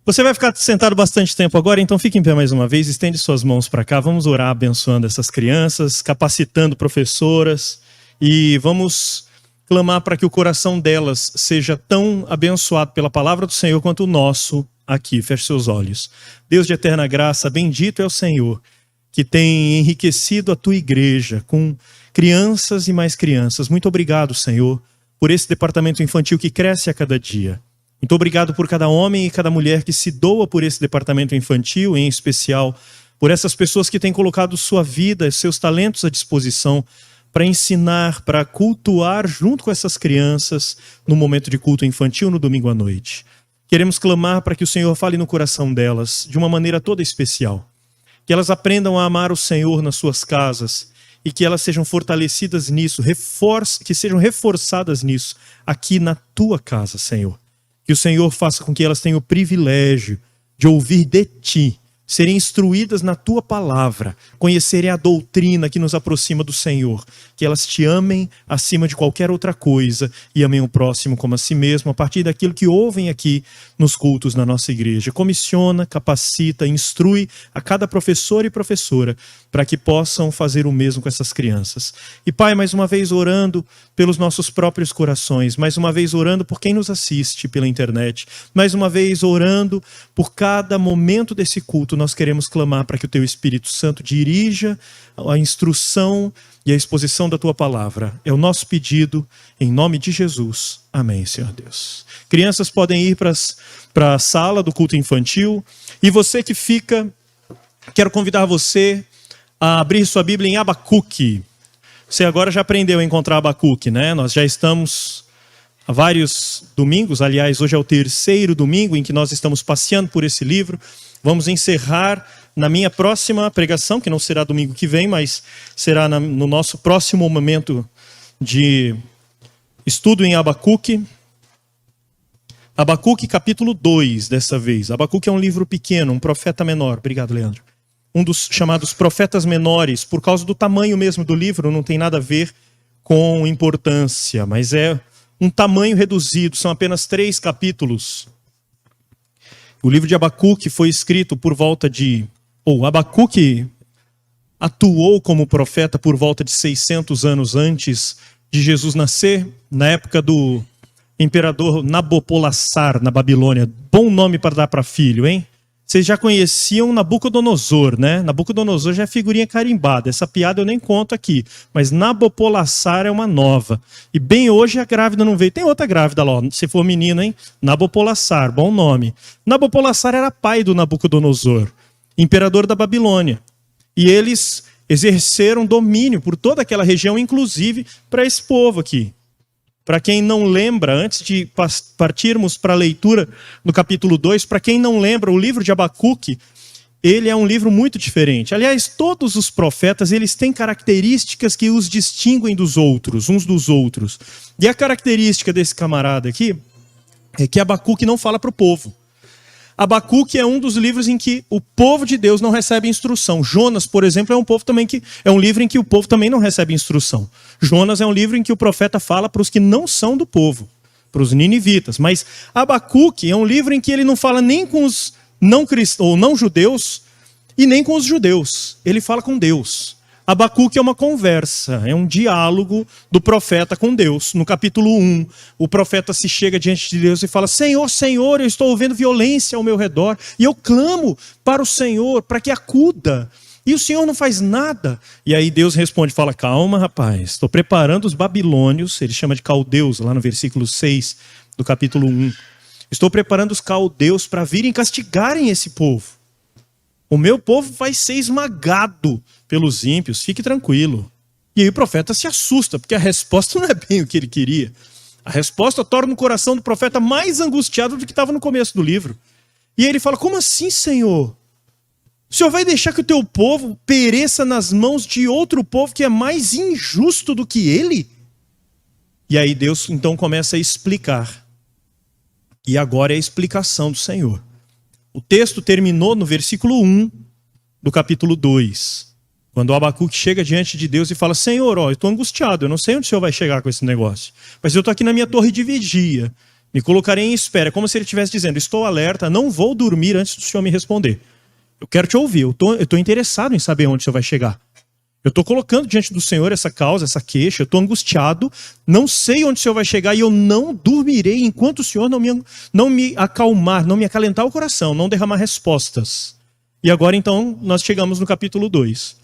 Você vai ficar sentado bastante tempo agora, então fique em pé mais uma vez, estende suas mãos para cá, vamos orar abençoando essas crianças, capacitando professoras e vamos clamar para que o coração delas seja tão abençoado pela palavra do Senhor quanto o nosso aqui. Feche seus olhos. Deus de eterna graça, bendito é o Senhor, que tem enriquecido a tua igreja com crianças e mais crianças. Muito obrigado, Senhor, por esse departamento infantil que cresce a cada dia. Muito obrigado por cada homem e cada mulher que se doa por esse departamento infantil, em especial por essas pessoas que têm colocado sua vida, seus talentos à disposição para ensinar, para cultuar junto com essas crianças no momento de culto infantil no domingo à noite. Queremos clamar para que o Senhor fale no coração delas de uma maneira toda especial. Que elas aprendam a amar o Senhor nas suas casas e que elas sejam fortalecidas nisso, que sejam reforçadas nisso aqui na tua casa, Senhor. Que o Senhor faça com que elas tenham o privilégio de ouvir de ti, serem instruídas na tua palavra, conhecerem a doutrina que nos aproxima do Senhor, que elas te amem acima de qualquer outra coisa e amem o próximo como a si mesmo, a partir daquilo que ouvem aqui nos cultos na nossa igreja. Comissiona, capacita, instrui a cada professor e professora para que possam fazer o mesmo com essas crianças. E Pai, mais uma vez orando pelos nossos próprios corações, mais uma vez orando por quem nos assiste pela internet, mais uma vez orando por cada momento desse culto, nós queremos clamar para que o Teu Espírito Santo dirija a instrução e a exposição da Tua palavra. É o nosso pedido, em nome de Jesus. Amém, Senhor Deus. Crianças podem ir para a sala do culto infantil. E você que fica, quero convidar você a abrir sua Bíblia em Abacuque. Você agora já aprendeu a encontrar Abacuque, né? Nós já estamos há vários domingos, aliás, hoje é o 3º domingo em que nós estamos passeando por esse livro. Vamos encerrar na minha próxima pregação, que não será domingo que vem, mas será no nosso próximo momento de estudo em Abacuque. Abacuque capítulo 2, dessa vez. Abacuque é um livro pequeno, um profeta menor. Obrigado, Leandro. Um dos chamados profetas menores, por causa do tamanho mesmo do livro, não tem nada a ver com importância, mas é um tamanho reduzido, são apenas 3 capítulos. O livro de Abacuque foi escrito por volta de... Abacuque atuou como profeta por volta de 600 anos antes de Jesus nascer, na época do imperador Nabopolassar, na Babilônia. Bom nome para dar para filho, hein? Vocês já conheciam Nabucodonosor, né? Nabucodonosor já é figurinha carimbada. Essa piada eu nem conto aqui. Mas Nabopolassar é uma nova. E bem hoje a grávida não veio. Tem outra grávida lá, se for menina, hein? Nabopolassar, bom nome. Nabopolassar era pai do Nabucodonosor, imperador da Babilônia. E eles exerceram domínio por toda aquela região, inclusive para esse povo aqui. Para quem não lembra, antes de partirmos para a leitura no capítulo 2, para quem não lembra, o livro de Abacuque, ele é um livro muito diferente. Aliás, todos os profetas, eles têm características que os distinguem dos outros, uns dos outros. E a característica desse camarada aqui é que Abacuque não fala para o povo. Abacuque é um dos livros em que o povo de Deus não recebe instrução. Jonas, por exemplo, é um livro em que o povo também não recebe instrução. Jonas é um livro em que o profeta fala para os que não são do povo, para os ninivitas. Mas Abacuque é um livro em que ele não fala nem com os não cristãos ou não judeus e nem com os judeus. Ele fala com Deus. Abacuque é uma conversa, é um diálogo do profeta com Deus. No capítulo 1, o profeta se chega diante de Deus e fala: Senhor, Senhor, eu estou ouvindo violência ao meu redor e eu clamo para o Senhor para que acuda. E o Senhor não faz nada. E aí Deus responde, fala: calma, rapaz, estou preparando os babilônios, ele chama de caldeus, lá no versículo 6 do capítulo 1. Estou preparando os caldeus para virem castigarem esse povo. O meu povo vai ser esmagado pelos ímpios, fique tranquilo. E aí o profeta se assusta, porque a resposta não é bem o que ele queria. A resposta torna o coração do profeta mais angustiado do que estava no começo do livro. E aí ele fala: como assim, Senhor? O Senhor vai deixar que o teu povo pereça nas mãos de outro povo que é mais injusto do que ele? E aí Deus então começa a explicar. E agora é a explicação do Senhor. O texto terminou no versículo 1 do capítulo 2. Quando o Abacuque chega diante de Deus e fala: Senhor, eu estou angustiado, eu não sei onde o Senhor vai chegar com esse negócio. Mas eu estou aqui na minha torre de vigia, me colocarei em espera. Como se ele estivesse dizendo: estou alerta, não vou dormir antes do Senhor me responder. Eu quero te ouvir, eu estou interessado em saber onde o Senhor vai chegar. Eu estou colocando diante do Senhor essa causa, essa queixa, eu estou angustiado, não sei onde o Senhor vai chegar e eu não dormirei enquanto o Senhor não me acalmar, não me acalentar o coração, não derramar respostas. E agora então nós chegamos no capítulo 2.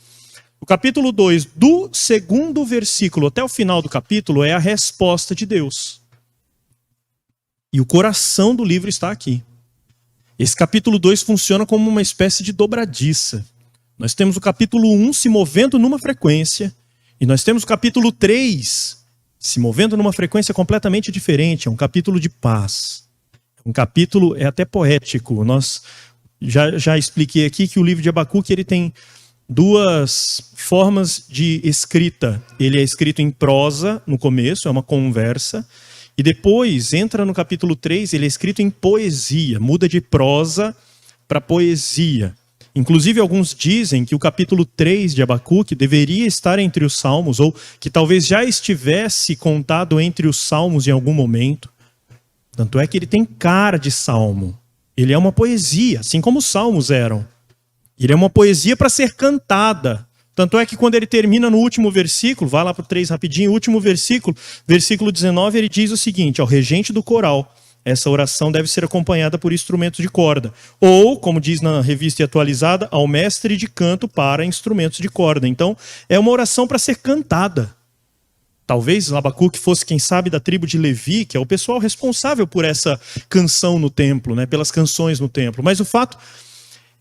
O capítulo 2, do segundo versículo até o final do capítulo, é a resposta de Deus. E o coração do livro está aqui. Esse capítulo 2 funciona como uma espécie de dobradiça. Nós temos o capítulo 1 se movendo numa frequência, e nós temos o capítulo 3 se movendo numa frequência completamente diferente. É um capítulo de paz. Um capítulo é até poético. Nós já expliquei aqui que o livro de Abacuque ele tem duas formas de escrita. Ele é escrito em prosa no começo, é uma conversa, e depois entra no capítulo 3, ele é escrito em poesia, muda de prosa para poesia. Inclusive, alguns dizem que o capítulo 3 de Abacuque deveria estar entre os salmos, ou que talvez já estivesse contado entre os salmos em algum momento. Tanto é que ele tem cara de salmo. Ele é uma poesia, assim como os salmos eram. Ele é uma poesia para ser cantada. Tanto é que quando ele termina no último versículo, vai lá para o 3 rapidinho, último versículo, versículo 19, ele diz o seguinte: ao regente do coral, essa oração deve ser acompanhada por instrumentos de corda. Ou, como diz na revista atualizada, ao mestre de canto para instrumentos de corda. Então, é uma oração para ser cantada. Talvez Abacuque fosse, quem sabe, da tribo de Levi, que é o pessoal responsável por essa canção no templo, né, pelas canções no templo. Mas o fato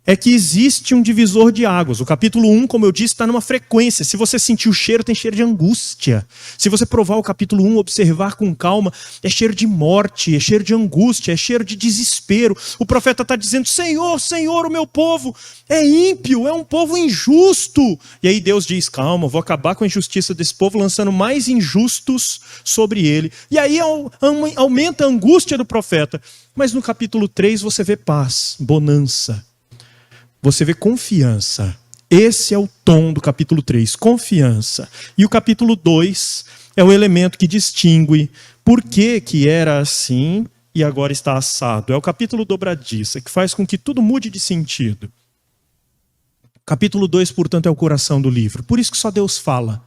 é que existe um divisor de águas. O capítulo 1, como eu disse, está numa frequência. Se você sentir o cheiro, tem cheiro de angústia. Se você provar o capítulo 1, observar com calma, é cheiro de morte, é cheiro de angústia, é cheiro de desespero. O profeta está dizendo: Senhor, Senhor, o meu povo é ímpio, é um povo injusto. E aí Deus diz: calma, vou acabar com a injustiça desse povo, lançando mais injustos sobre ele. E aí aumenta a angústia do profeta. Mas no capítulo 3 você vê paz, bonança. Você vê confiança. Esse é o tom do capítulo 3, confiança. E o capítulo 2 é o elemento que distingue por que era assim e agora está assado. É o capítulo dobradiça, que faz com que tudo mude de sentido. Capítulo 2, portanto, é o coração do livro. Por isso que só Deus fala.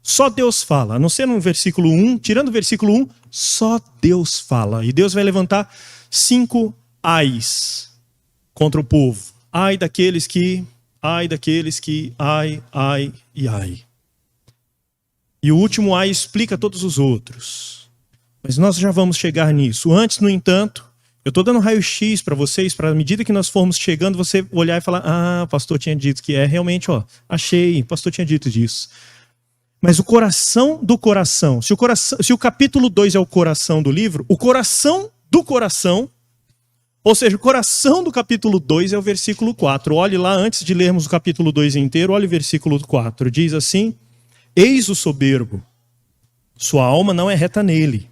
Só Deus fala. A não ser no versículo 1, tirando o versículo 1, só Deus fala. E Deus vai levantar 5 ais contra o povo. Ai daqueles que, ai, e ai. E o último ai explica todos os outros. Mas nós já vamos chegar nisso. Antes, no entanto, eu estou dando raio-x para vocês, para à medida que nós formos chegando, você olhar e falar: ah, o pastor tinha dito que é. Realmente, achei, o pastor tinha dito disso. Mas o coração do coração, se o capítulo 2 é o coração do livro, o coração do coração, ou seja, o coração do capítulo 2 é o versículo 4. Olhe lá, antes de lermos o capítulo 2 inteiro, olhe o versículo 4. Diz assim: eis o soberbo, sua alma não é reta nele,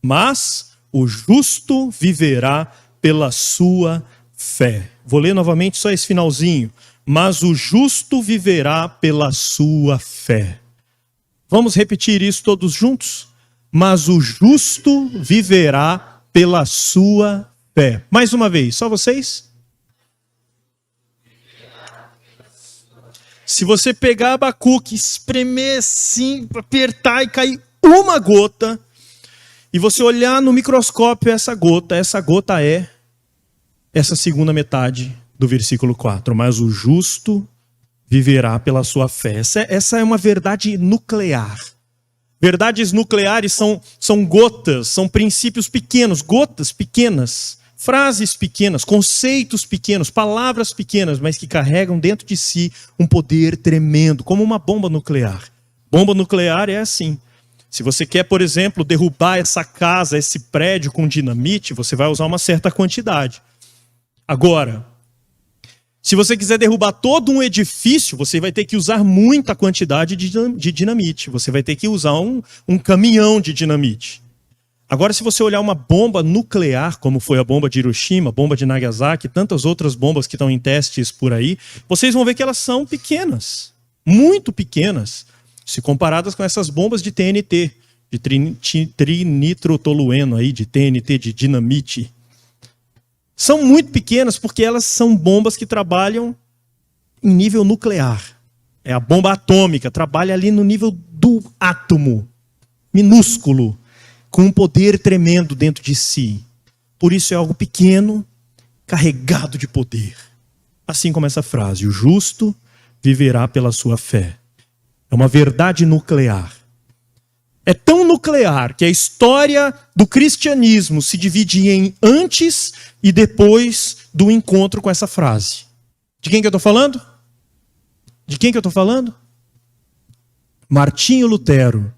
mas o justo viverá pela sua fé. Vou ler novamente só esse finalzinho. Mas o justo viverá pela sua fé. Vamos repetir isso todos juntos? Mas o justo viverá pela sua fé. Mais uma vez, só vocês? Se você pegar Abacuque, espremer assim, apertar e cair uma gota, e você olhar no microscópio essa gota é essa segunda metade do versículo 4. Mas o justo viverá pela sua fé. Essa é uma verdade nuclear. Verdades nucleares são gotas, são princípios pequenos, gotas pequenas, frases pequenas, conceitos pequenos, palavras pequenas, mas que carregam dentro de si um poder tremendo, como uma bomba nuclear. Bomba nuclear é assim. Se você quer, por exemplo, derrubar essa casa, esse prédio com dinamite, você vai usar uma certa quantidade. Agora, se você quiser derrubar todo um edifício, você vai ter que usar muita quantidade de dinamite. Você vai ter que usar um caminhão de dinamite. Agora, se você olhar uma bomba nuclear, como foi a bomba de Hiroshima, a bomba de Nagasaki, tantas outras bombas que estão em testes por aí, vocês vão ver que elas são pequenas, muito pequenas, se comparadas com essas bombas de TNT, de trinitrotolueno aí, de TNT, de dinamite. São muito pequenas porque elas são bombas que trabalham em nível nuclear. É a bomba atômica, trabalha ali no nível do átomo, minúsculo, com um poder tremendo dentro de si. Por isso é algo pequeno, carregado de poder. Assim como essa frase, o justo viverá pela sua fé. É uma verdade nuclear. É tão nuclear que a história do cristianismo se divide em antes e depois do encontro com essa frase. De quem que eu estou falando? De quem que eu estou falando? Martinho Lutero.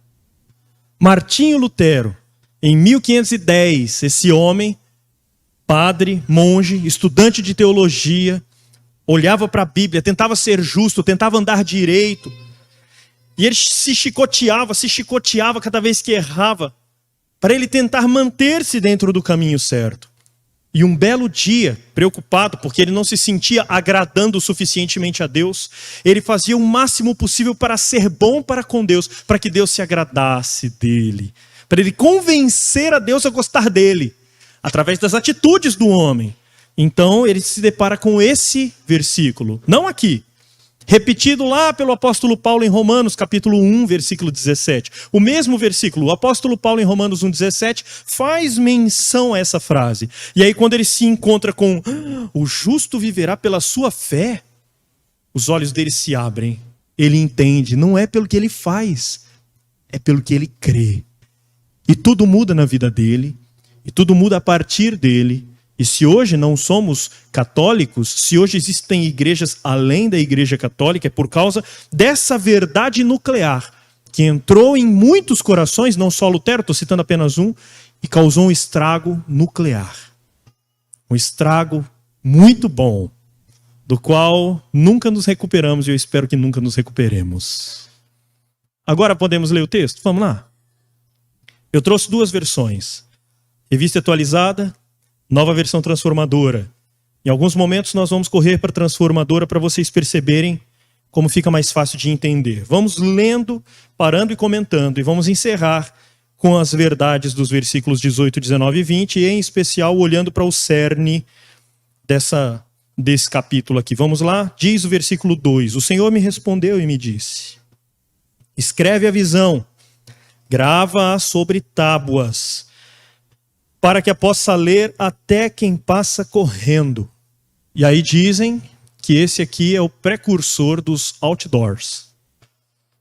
Martinho Lutero, em 1510, esse homem, padre, monge, estudante de teologia, olhava para a Bíblia, tentava ser justo, tentava andar direito, e ele se chicoteava cada vez que errava, para ele tentar manter-se dentro do caminho certo. E um belo dia, preocupado, porque ele não se sentia agradando suficientemente a Deus, ele fazia o máximo possível para ser bom para com Deus, para que Deus se agradasse dele, para ele convencer a Deus a gostar dele, através das atitudes do homem. Então ele se depara com esse versículo, não aqui, repetido lá pelo apóstolo Paulo em Romanos, capítulo 1, versículo 17. O mesmo versículo, o apóstolo Paulo em Romanos 1, 17, faz menção a essa frase. E aí quando ele se encontra com o justo viverá pela sua fé, os olhos dele se abrem. Ele entende, não é pelo que ele faz, é pelo que ele crê. E tudo muda na vida dele, e tudo muda a partir dele. E se hoje não somos católicos, se hoje existem igrejas além da igreja católica, é por causa dessa verdade nuclear, que entrou em muitos corações, não só Lutero, estou citando apenas um, e causou um estrago nuclear. Um estrago muito bom, do qual nunca nos recuperamos e eu espero que nunca nos recuperemos. Agora podemos ler o texto? Vamos lá. Eu trouxe duas versões. Revista atualizada, Nova Versão Transformadora. Em alguns momentos nós vamos correr para a Transformadora para vocês perceberem como fica mais fácil de entender. Vamos lendo, parando e comentando. E vamos encerrar com as verdades dos versículos 18, 19 e 20. E em especial olhando para o cerne desse capítulo aqui. Vamos lá? Diz o versículo 2. O Senhor me respondeu e me disse: escreve a visão, grava-a sobre tábuas, para que a possa ler até quem passa correndo. E aí dizem que esse aqui é o precursor dos outdoors.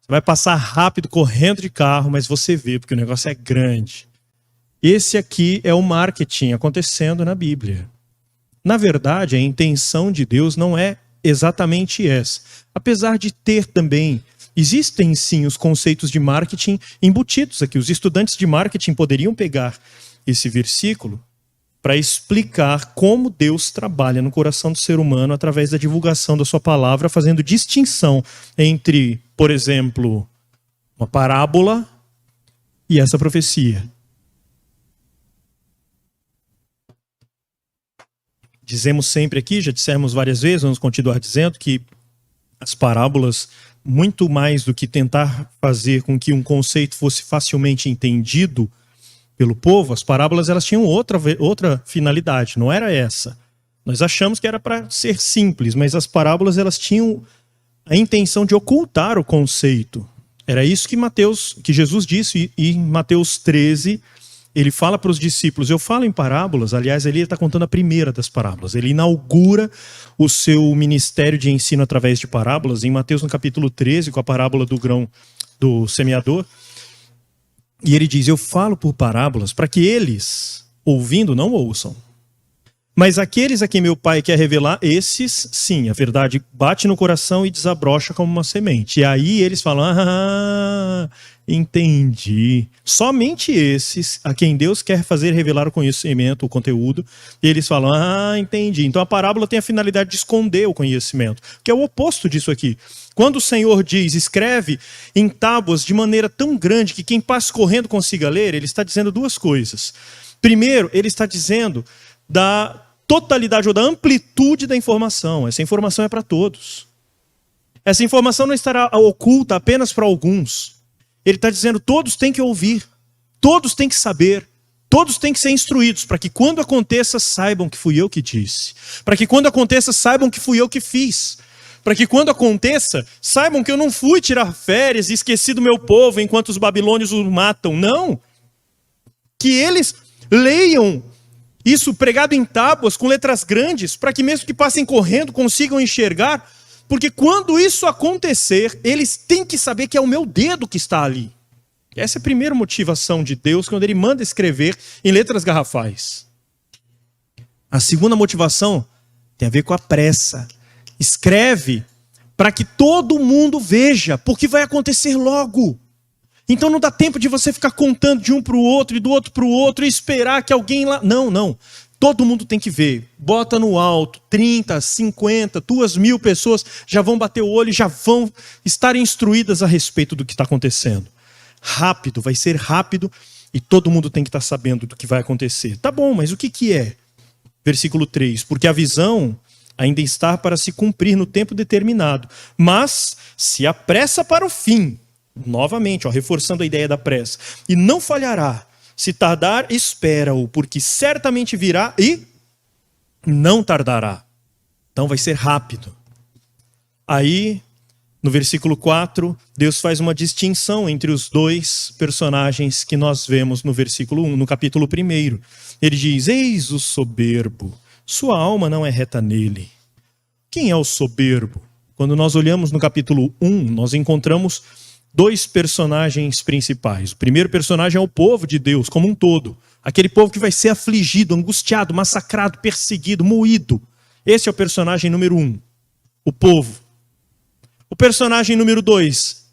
Você vai passar rápido, correndo de carro, mas você vê, porque o negócio é grande. Esse aqui é o marketing acontecendo na Bíblia. Na verdade, a intenção de Deus não é exatamente essa. Apesar de ter também, existem sim os conceitos de marketing embutidos aqui. Os estudantes de marketing poderiam pegar esse versículo para explicar como Deus trabalha no coração do ser humano através da divulgação da sua palavra, fazendo distinção entre, por exemplo, uma parábola e essa profecia. dizemos sempre aqui, já dissemos várias vezes, vamos continuar dizendo que as parábolas, muito mais do que tentar fazer com que um conceito fosse facilmente entendido pelo povo, as parábolas elas tinham outra finalidade, não era essa. Nós achamos que era para ser simples, mas as parábolas elas tinham a intenção de ocultar o conceito. Era isso que Jesus disse, e em Mateus 13, ele fala para os discípulos, eu falo em parábolas, aliás, ele está contando a primeira das parábolas, ele inaugura o seu ministério de ensino através de parábolas, em Mateus no capítulo 13, com a parábola do grão do semeador, e ele diz, eu falo por parábolas para que eles, ouvindo, não ouçam. Mas aqueles a quem meu Pai quer revelar, esses, sim, a verdade bate no coração e desabrocha como uma semente. E aí eles falam, entendi. Somente esses a quem Deus quer fazer revelar o conhecimento, o conteúdo, eles falam, entendi. Então a parábola tem a finalidade de esconder o conhecimento, que é o oposto disso aqui. Quando o Senhor diz, escreve em tábuas de maneira tão grande que quem passa correndo consiga ler, ele está dizendo duas coisas. Primeiro, ele está dizendo da totalidade ou da amplitude da informação. Essa informação é para todos. Essa informação não estará oculta apenas para alguns. Ele está dizendo, todos têm que ouvir, todos têm que saber, todos têm que ser instruídos, para que quando aconteça, saibam que fui eu que disse. Para que quando aconteça, saibam que fui eu que fiz. Para que quando aconteça, saibam que eu não fui tirar férias e esqueci do meu povo enquanto os babilônios o matam. Não. Que eles leiam isso pregado em tábuas, com letras grandes, para que mesmo que passem correndo, consigam enxergar, porque quando isso acontecer, eles têm que saber que é o meu dedo que está ali. Essa é a primeira motivação de Deus, quando ele manda escrever em letras garrafais. A segunda motivação tem a ver com a pressa. Escreve para que todo mundo veja, porque vai acontecer logo. Então não dá tempo de você ficar contando de um para o outro e do outro para o outro e esperar que alguém lá... Não. Todo mundo tem que ver. Bota no alto, 30, 50, 2.000 pessoas já vão bater o olho e já vão estar instruídas a respeito do que está acontecendo. Rápido, vai ser rápido e todo mundo tem que estar sabendo do que vai acontecer. Tá bom, mas o que é? Versículo 3. Porque a visão ainda está para se cumprir no tempo determinado, mas se apressa para o fim. Novamente, reforçando a ideia da pressa. E não falhará. Se tardar, espera-o, porque certamente virá e não tardará. Então vai ser rápido. Aí, no versículo 4, Deus faz uma distinção entre os dois personagens que nós vemos no versículo 1, no capítulo 1. Ele diz, eis o soberbo, sua alma não é reta nele. Quem é o soberbo? Quando nós olhamos no capítulo 1, nós encontramos dois personagens principais. O primeiro personagem é o povo de Deus como um todo. Aquele povo que vai ser afligido, angustiado, massacrado, perseguido, moído. Esse é o personagem número 1. O povo. O personagem número 2.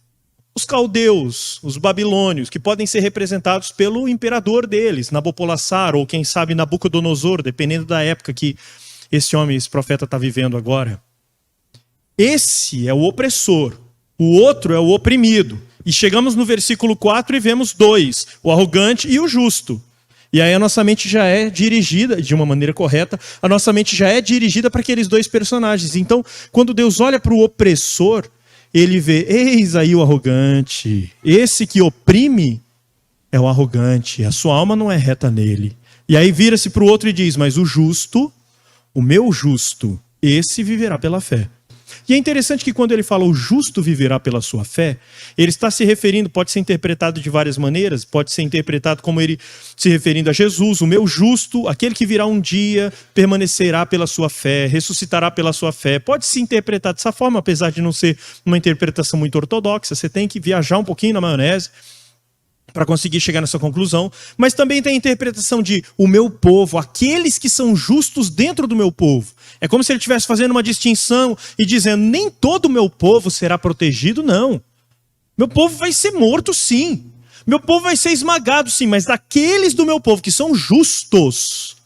Os caldeus, os babilônios, que podem ser representados pelo imperador deles, Nabopolassar, ou quem sabe Nabucodonosor, dependendo da época que esse profeta está vivendo agora. Esse é o opressor. O outro é o oprimido. E chegamos no versículo 4 e vemos dois, o arrogante e o justo. E aí a nossa mente já é dirigida, de uma maneira correta, a nossa mente já é dirigida para aqueles dois personagens. Então, quando Deus olha para o opressor, ele vê, eis aí o arrogante. Esse que oprime é o arrogante, a sua alma não é reta nele. E aí vira-se para o outro e diz, mas o justo, o meu justo, esse viverá pela fé. E é interessante que quando ele fala o justo viverá pela sua fé, ele está se referindo, pode ser interpretado de várias maneiras, pode ser interpretado como ele se referindo a Jesus, o meu justo, aquele que virá um dia, permanecerá pela sua fé, ressuscitará pela sua fé. Pode se interpretar dessa forma, apesar de não ser uma interpretação muito ortodoxa, você tem que viajar um pouquinho na maionese para conseguir chegar nessa conclusão, mas também tem a interpretação de o meu povo, aqueles que são justos dentro do meu povo. É como se ele estivesse fazendo uma distinção e dizendo, nem todo o meu povo será protegido, não. Meu povo vai ser morto, sim. Meu povo vai ser esmagado, sim, mas daqueles do meu povo que são justos,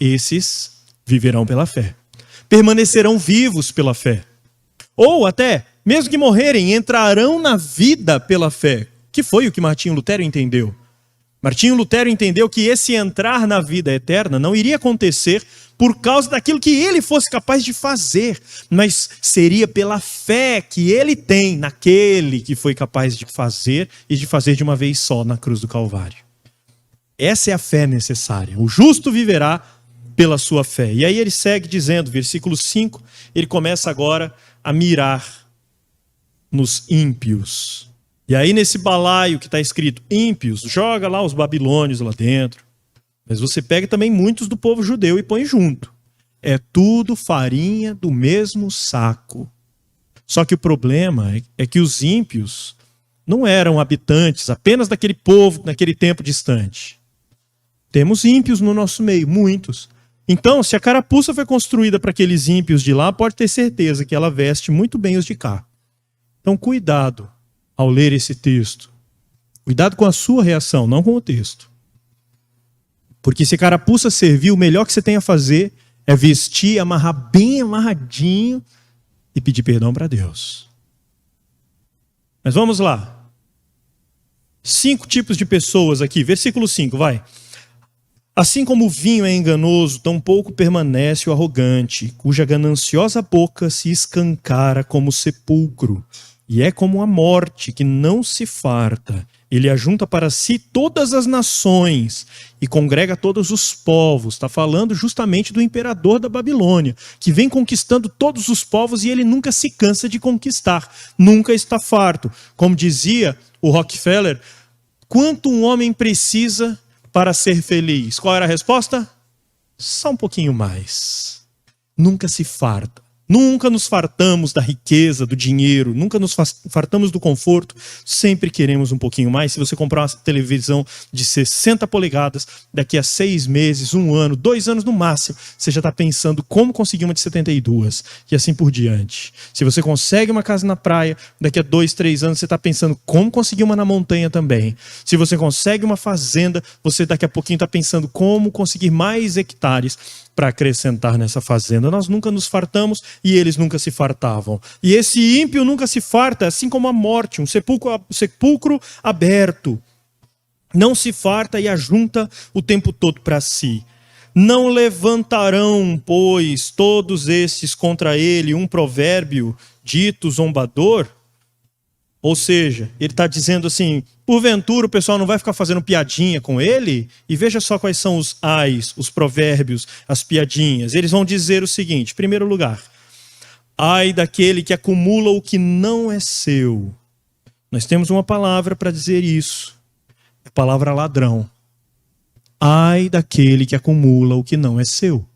esses viverão pela fé. Permanecerão vivos pela fé. Ou até, mesmo que morrerem, entrarão na vida pela fé. Que foi o que Martinho Lutero entendeu. Martinho Lutero entendeu que esse entrar na vida eterna não iria acontecer por causa daquilo que ele fosse capaz de fazer, mas seria pela fé que ele tem naquele que foi capaz de fazer e de fazer de uma vez só na cruz do Calvário. Essa é a fé necessária. O justo viverá pela sua fé. E aí ele segue dizendo, versículo 5, ele começa agora a mirar nos ímpios. E aí nesse balaio que está escrito ímpios, joga lá os babilônios lá dentro. Mas você pega também muitos do povo judeu e põe junto. É tudo farinha do mesmo saco. Só que o problema é que os ímpios não eram habitantes apenas daquele povo, naquele tempo distante. Temos ímpios no nosso meio, muitos. Então, se a carapuça foi construída para aqueles ímpios de lá, pode ter certeza que ela veste muito bem os de cá. Então, cuidado ao ler esse texto. Cuidado com a sua reação, não com o texto. Porque se a carapuça servir, o melhor que você tem a fazer é vestir, amarrar bem amarradinho e pedir perdão para Deus. Mas vamos lá. 5 tipos de pessoas aqui. Versículo 5, vai. Assim como o vinho é enganoso, tampouco permanece o arrogante, cuja gananciosa boca se escancara como sepulcro, e é como a morte que não se farta. Ele ajunta para si todas as nações e congrega todos os povos. Está falando justamente do imperador da Babilônia, que vem conquistando todos os povos e ele nunca se cansa de conquistar, nunca está farto. Como dizia o Rockefeller, quanto um homem precisa para ser feliz? Qual era a resposta? Só um pouquinho mais. Nunca se farta. Nunca nos fartamos da riqueza, do dinheiro, nunca nos fartamos do conforto, sempre queremos um pouquinho mais. Se você comprar uma televisão de 60 polegadas, daqui a 6 meses, 1 ano, 2 anos no máximo, você já está pensando como conseguir uma de 72 e assim por diante. Se você consegue uma casa na praia, daqui a 2, 3 anos você está pensando como conseguir uma na montanha também. Se você consegue uma fazenda, você daqui a pouquinho está pensando como conseguir mais hectares para acrescentar nessa fazenda. Nós nunca nos fartamos e eles nunca se fartavam. E esse ímpio nunca se farta, assim como a morte, um sepulcro aberto. Não se farta e ajunta o tempo todo para si. Não levantarão, pois, todos estes contra ele um provérbio dito zombador? Ou seja, ele está dizendo assim, porventura o pessoal não vai ficar fazendo piadinha com ele? E veja só quais são os ais, os provérbios, as piadinhas. Eles vão dizer o seguinte, em primeiro lugar, ai daquele que acumula o que não é seu. Nós temos uma palavra para dizer isso, a palavra ladrão. Ai daquele que acumula o que não é seu.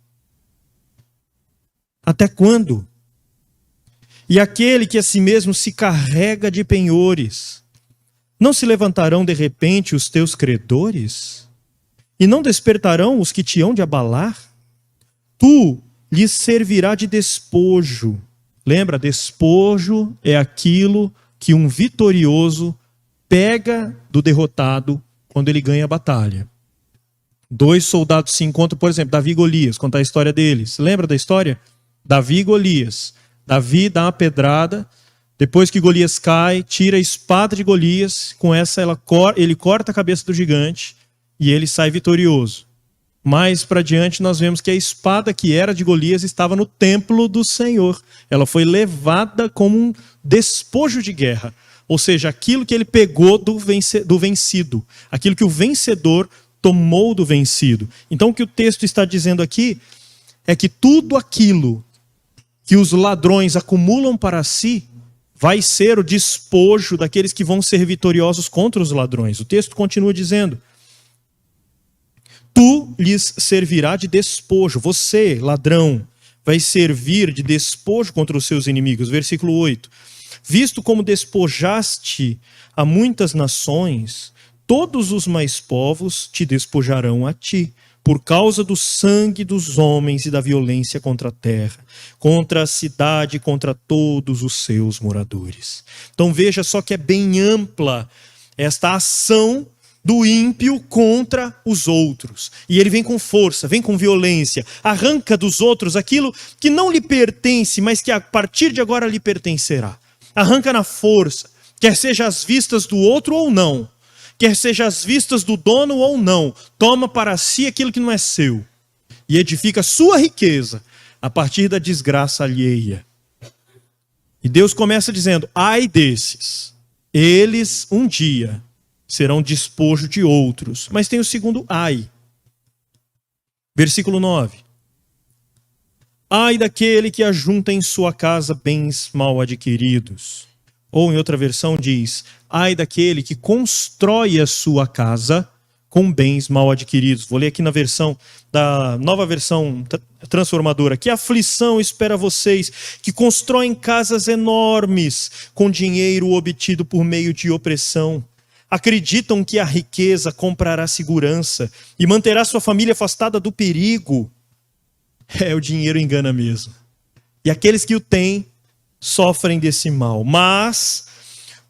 Até quando? E aquele que a si mesmo se carrega de penhores, não se levantarão de repente os teus credores? E não despertarão os que te hão de abalar? Tu lhes servirá de despojo. Lembra, despojo é aquilo que um vitorioso pega do derrotado quando ele ganha a batalha. 2 soldados se encontram, por exemplo, Davi e Golias, contar a história deles. Lembra da história? Davi e Golias. Davi dá uma pedrada, depois que Golias cai, tira a espada de Golias, com essa ele corta a cabeça do gigante e ele sai vitorioso. Mais para diante nós vemos que a espada que era de Golias estava no templo do Senhor. Ela foi levada como um despojo de guerra, ou seja, aquilo que ele pegou do vencido, aquilo que o vencedor tomou do vencido. Então o que o texto está dizendo aqui é que tudo aquilo que os ladrões acumulam para si, vai ser o despojo daqueles que vão ser vitoriosos contra os ladrões. O texto continua dizendo, tu lhes servirá de despojo. Você, ladrão, vai servir de despojo contra os seus inimigos. Versículo 8. Visto como despojaste a muitas nações, todos os mais povos te despojarão a ti, por causa do sangue dos homens e da violência contra a terra, contra a cidade, contra todos os seus moradores. Então veja só que é bem ampla esta ação do ímpio contra os outros. E ele vem com força, vem com violência, arranca dos outros aquilo que não lhe pertence, mas que a partir de agora lhe pertencerá. Arranca na força, quer seja às vistas do outro ou não. quer seja às vistas do dono ou não, toma para si aquilo que não é seu e edifica sua riqueza a partir da desgraça alheia. E Deus começa dizendo: ai desses, eles um dia serão despojo de outros. Mas tem o segundo ai. Versículo 9. Ai daquele que ajunta em sua casa bens mal adquiridos. Ou em outra versão diz: ai daquele que constrói a sua casa com bens mal adquiridos. Vou ler aqui na versão da nova versão transformadora. Que aflição espera vocês que constroem casas enormes com dinheiro obtido por meio de opressão. Acreditam que a riqueza comprará segurança e manterá sua família afastada do perigo. O dinheiro engana mesmo. E aqueles que o têm sofrem desse mal. Mas,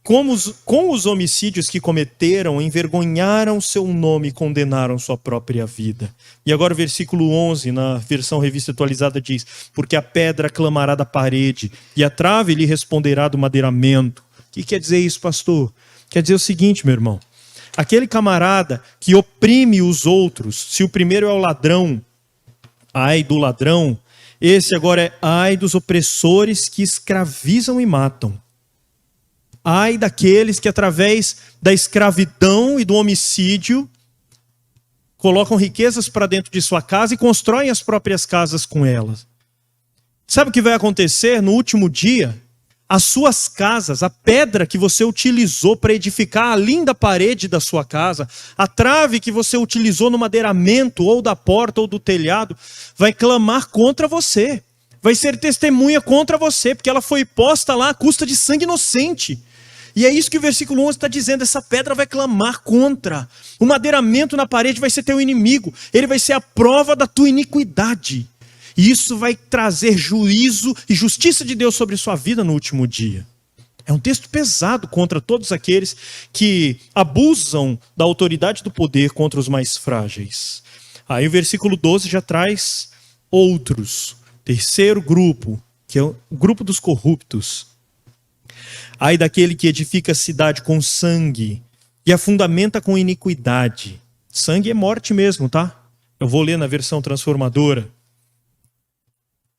com os homicídios que cometeram, envergonharam seu nome e condenaram sua própria vida. E agora o versículo 11, na versão revista atualizada, diz: porque a pedra clamará da parede e a trave lhe responderá do madeiramento. O que quer dizer isso, pastor? Quer dizer o seguinte, meu irmão. Aquele camarada que oprime os outros, se o primeiro é o ladrão, ai do ladrão, esse agora é ai dos opressores que escravizam e matam. Ai daqueles que através da escravidão e do homicídio colocam riquezas para dentro de sua casa e constroem as próprias casas com elas. Sabe o que vai acontecer no último dia? As suas casas, a pedra que você utilizou para edificar a linda parede da sua casa, a trave que você utilizou no madeiramento ou da porta ou do telhado, vai clamar contra você. Vai ser testemunha contra você, porque ela foi posta lá à custa de sangue inocente. E é isso que o versículo 11 está dizendo: essa pedra vai clamar contra. O madeiramento na parede vai ser teu inimigo. Ele vai ser a prova da tua iniquidade. E isso vai trazer juízo e justiça de Deus sobre sua vida no último dia. É um texto pesado contra todos aqueles que abusam da autoridade do poder contra os mais frágeis. Aí o versículo 12 já traz outros. Terceiro grupo, que é o grupo dos corruptos. Ai daquele que edifica a cidade com sangue e a fundamenta com iniquidade. Sangue é morte mesmo, tá? Eu vou ler na versão transformadora.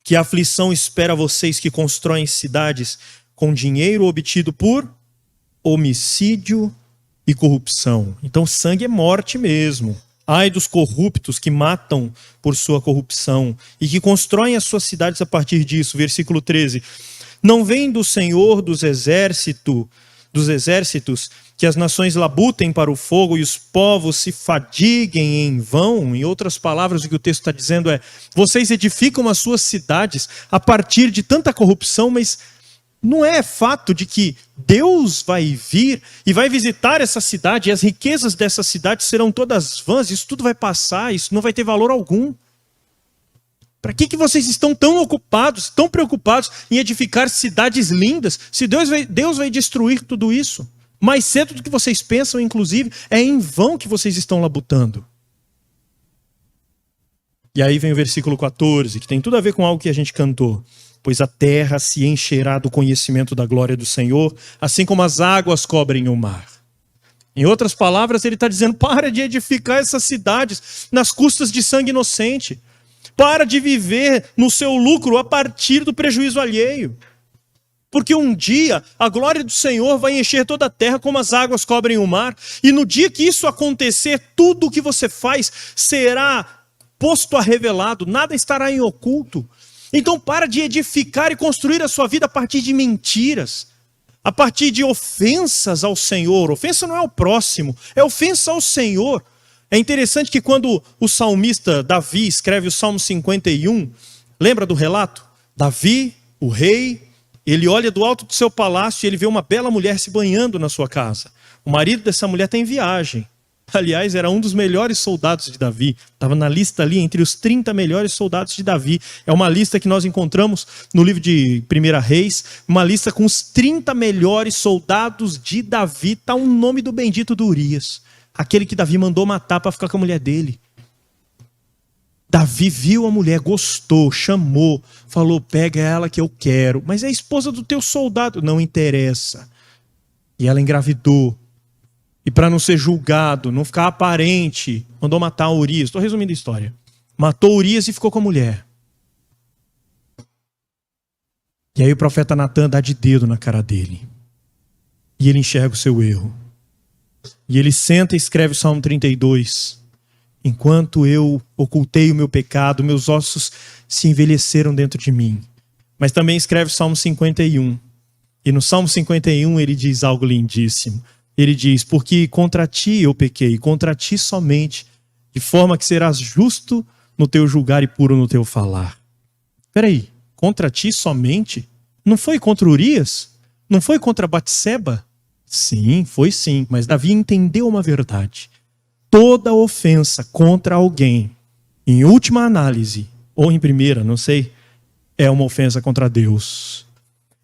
Que a aflição espera vocês que constroem cidades com dinheiro obtido por homicídio e corrupção. Então sangue é morte mesmo. Ai dos corruptos que matam por sua corrupção e que constroem as suas cidades a partir disso. Versículo 13. Não vem do Senhor dos exércitos que as nações labutem para o fogo e os povos se fadiguem em vão? Em outras palavras, o que o texto está dizendo é: vocês edificam as suas cidades a partir de tanta corrupção, mas não é fato de que Deus vai vir e vai visitar essa cidade e as riquezas dessa cidade serão todas vãs, isso tudo vai passar, isso não vai ter valor algum. Para que vocês estão tão ocupados, tão preocupados em edificar cidades lindas, se Deus vai destruir tudo isso? Mais cedo do que vocês pensam, inclusive, é em vão que vocês estão labutando. E aí vem o versículo 14, que tem tudo a ver com algo que a gente cantou. Pois a terra se encherá do conhecimento da glória do Senhor, assim como as águas cobrem o mar. Em outras palavras, ele está dizendo: para de edificar essas cidades nas custas de sangue inocente. Para de viver no seu lucro a partir do prejuízo alheio. Porque um dia a glória do Senhor vai encher toda a terra como as águas cobrem o mar. E no dia que isso acontecer, tudo o que você faz será posto a revelado. Nada estará em oculto. Então para de edificar e construir a sua vida a partir de mentiras. A partir de ofensas ao Senhor. Ofensa não é ao próximo, é ofensa ao Senhor. É interessante que quando o salmista Davi escreve o Salmo 51, lembra do relato? Davi, o rei, ele olha do alto do seu palácio e ele vê uma bela mulher se banhando na sua casa. O marido dessa mulher está em viagem. Aliás, era um dos melhores soldados de Davi. Estava na lista ali entre os 30 melhores soldados de Davi. É uma lista que nós encontramos no livro de 1 Reis. Uma lista com os 30 melhores soldados de Davi. Está o nome do bendito do Urias. Aquele que Davi mandou matar para ficar com a mulher dele. Davi viu a mulher, gostou, chamou, falou: pega ela que eu quero. Mas é a esposa do teu soldado. Não interessa. E ela engravidou. E para não ser julgado, não ficar aparente, mandou matar Urias. Estou resumindo a história. Matou Urias e ficou com a mulher. E aí o profeta Natan dá de dedo na cara dele. E ele enxerga o seu erro. E ele senta e escreve o Salmo 32. Enquanto eu ocultei o meu pecado, meus ossos se envelheceram dentro de mim. Mas também escreve o Salmo 51. E no Salmo 51 ele diz algo lindíssimo. Ele diz, porque contra ti eu pequei, contra ti somente, de forma que serás justo no teu julgar e puro no teu falar. Peraí, contra ti somente? Não foi contra Urias? Não foi contra Batseba? Sim, foi sim, mas Davi entendeu uma verdade. Toda ofensa contra alguém, em última análise, ou em primeira, não sei, é uma ofensa contra Deus.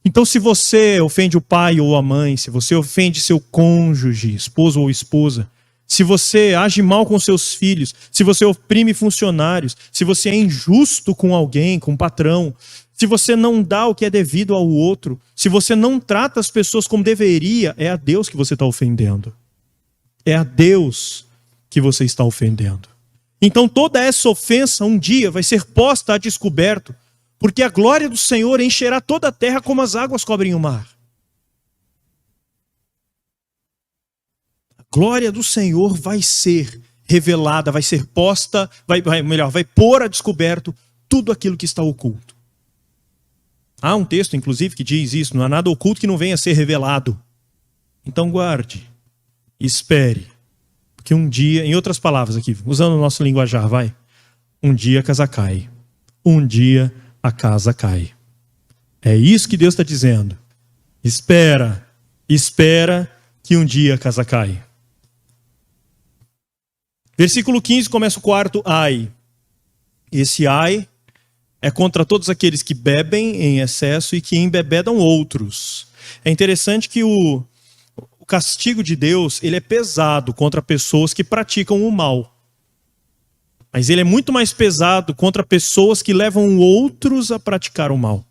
Então, se você ofende o pai ou a mãe, se você ofende seu cônjuge, esposo ou esposa, se você age mal com seus filhos, se você oprime funcionários, se você é injusto com alguém, com um patrão, se você não dá o que é devido ao outro, se você não trata as pessoas como deveria, é a Deus que você está ofendendo. É a Deus que você está ofendendo. Então toda essa ofensa um dia vai ser posta a descoberto, porque a glória do Senhor encherá toda a terra como as águas cobrem o mar. A glória do Senhor vai ser revelada, vai ser posta, vai pôr a descoberto tudo aquilo que está oculto. Há um texto, inclusive, que diz isso, não há nada oculto que não venha a ser revelado. Então guarde, espere, porque um dia, em outras palavras aqui, usando o nosso linguajar, um dia a casa cai, um dia a casa cai. É isso que Deus está dizendo. Espera que um dia a casa cai. Versículo 15 começa o quarto ai. Esse ai é contra todos aqueles que bebem em excesso e que embebedam outros. É interessante que o castigo de Deus, ele é pesado contra pessoas que praticam o mal. Mas ele é muito mais pesado contra pessoas que levam outros a praticar o mal.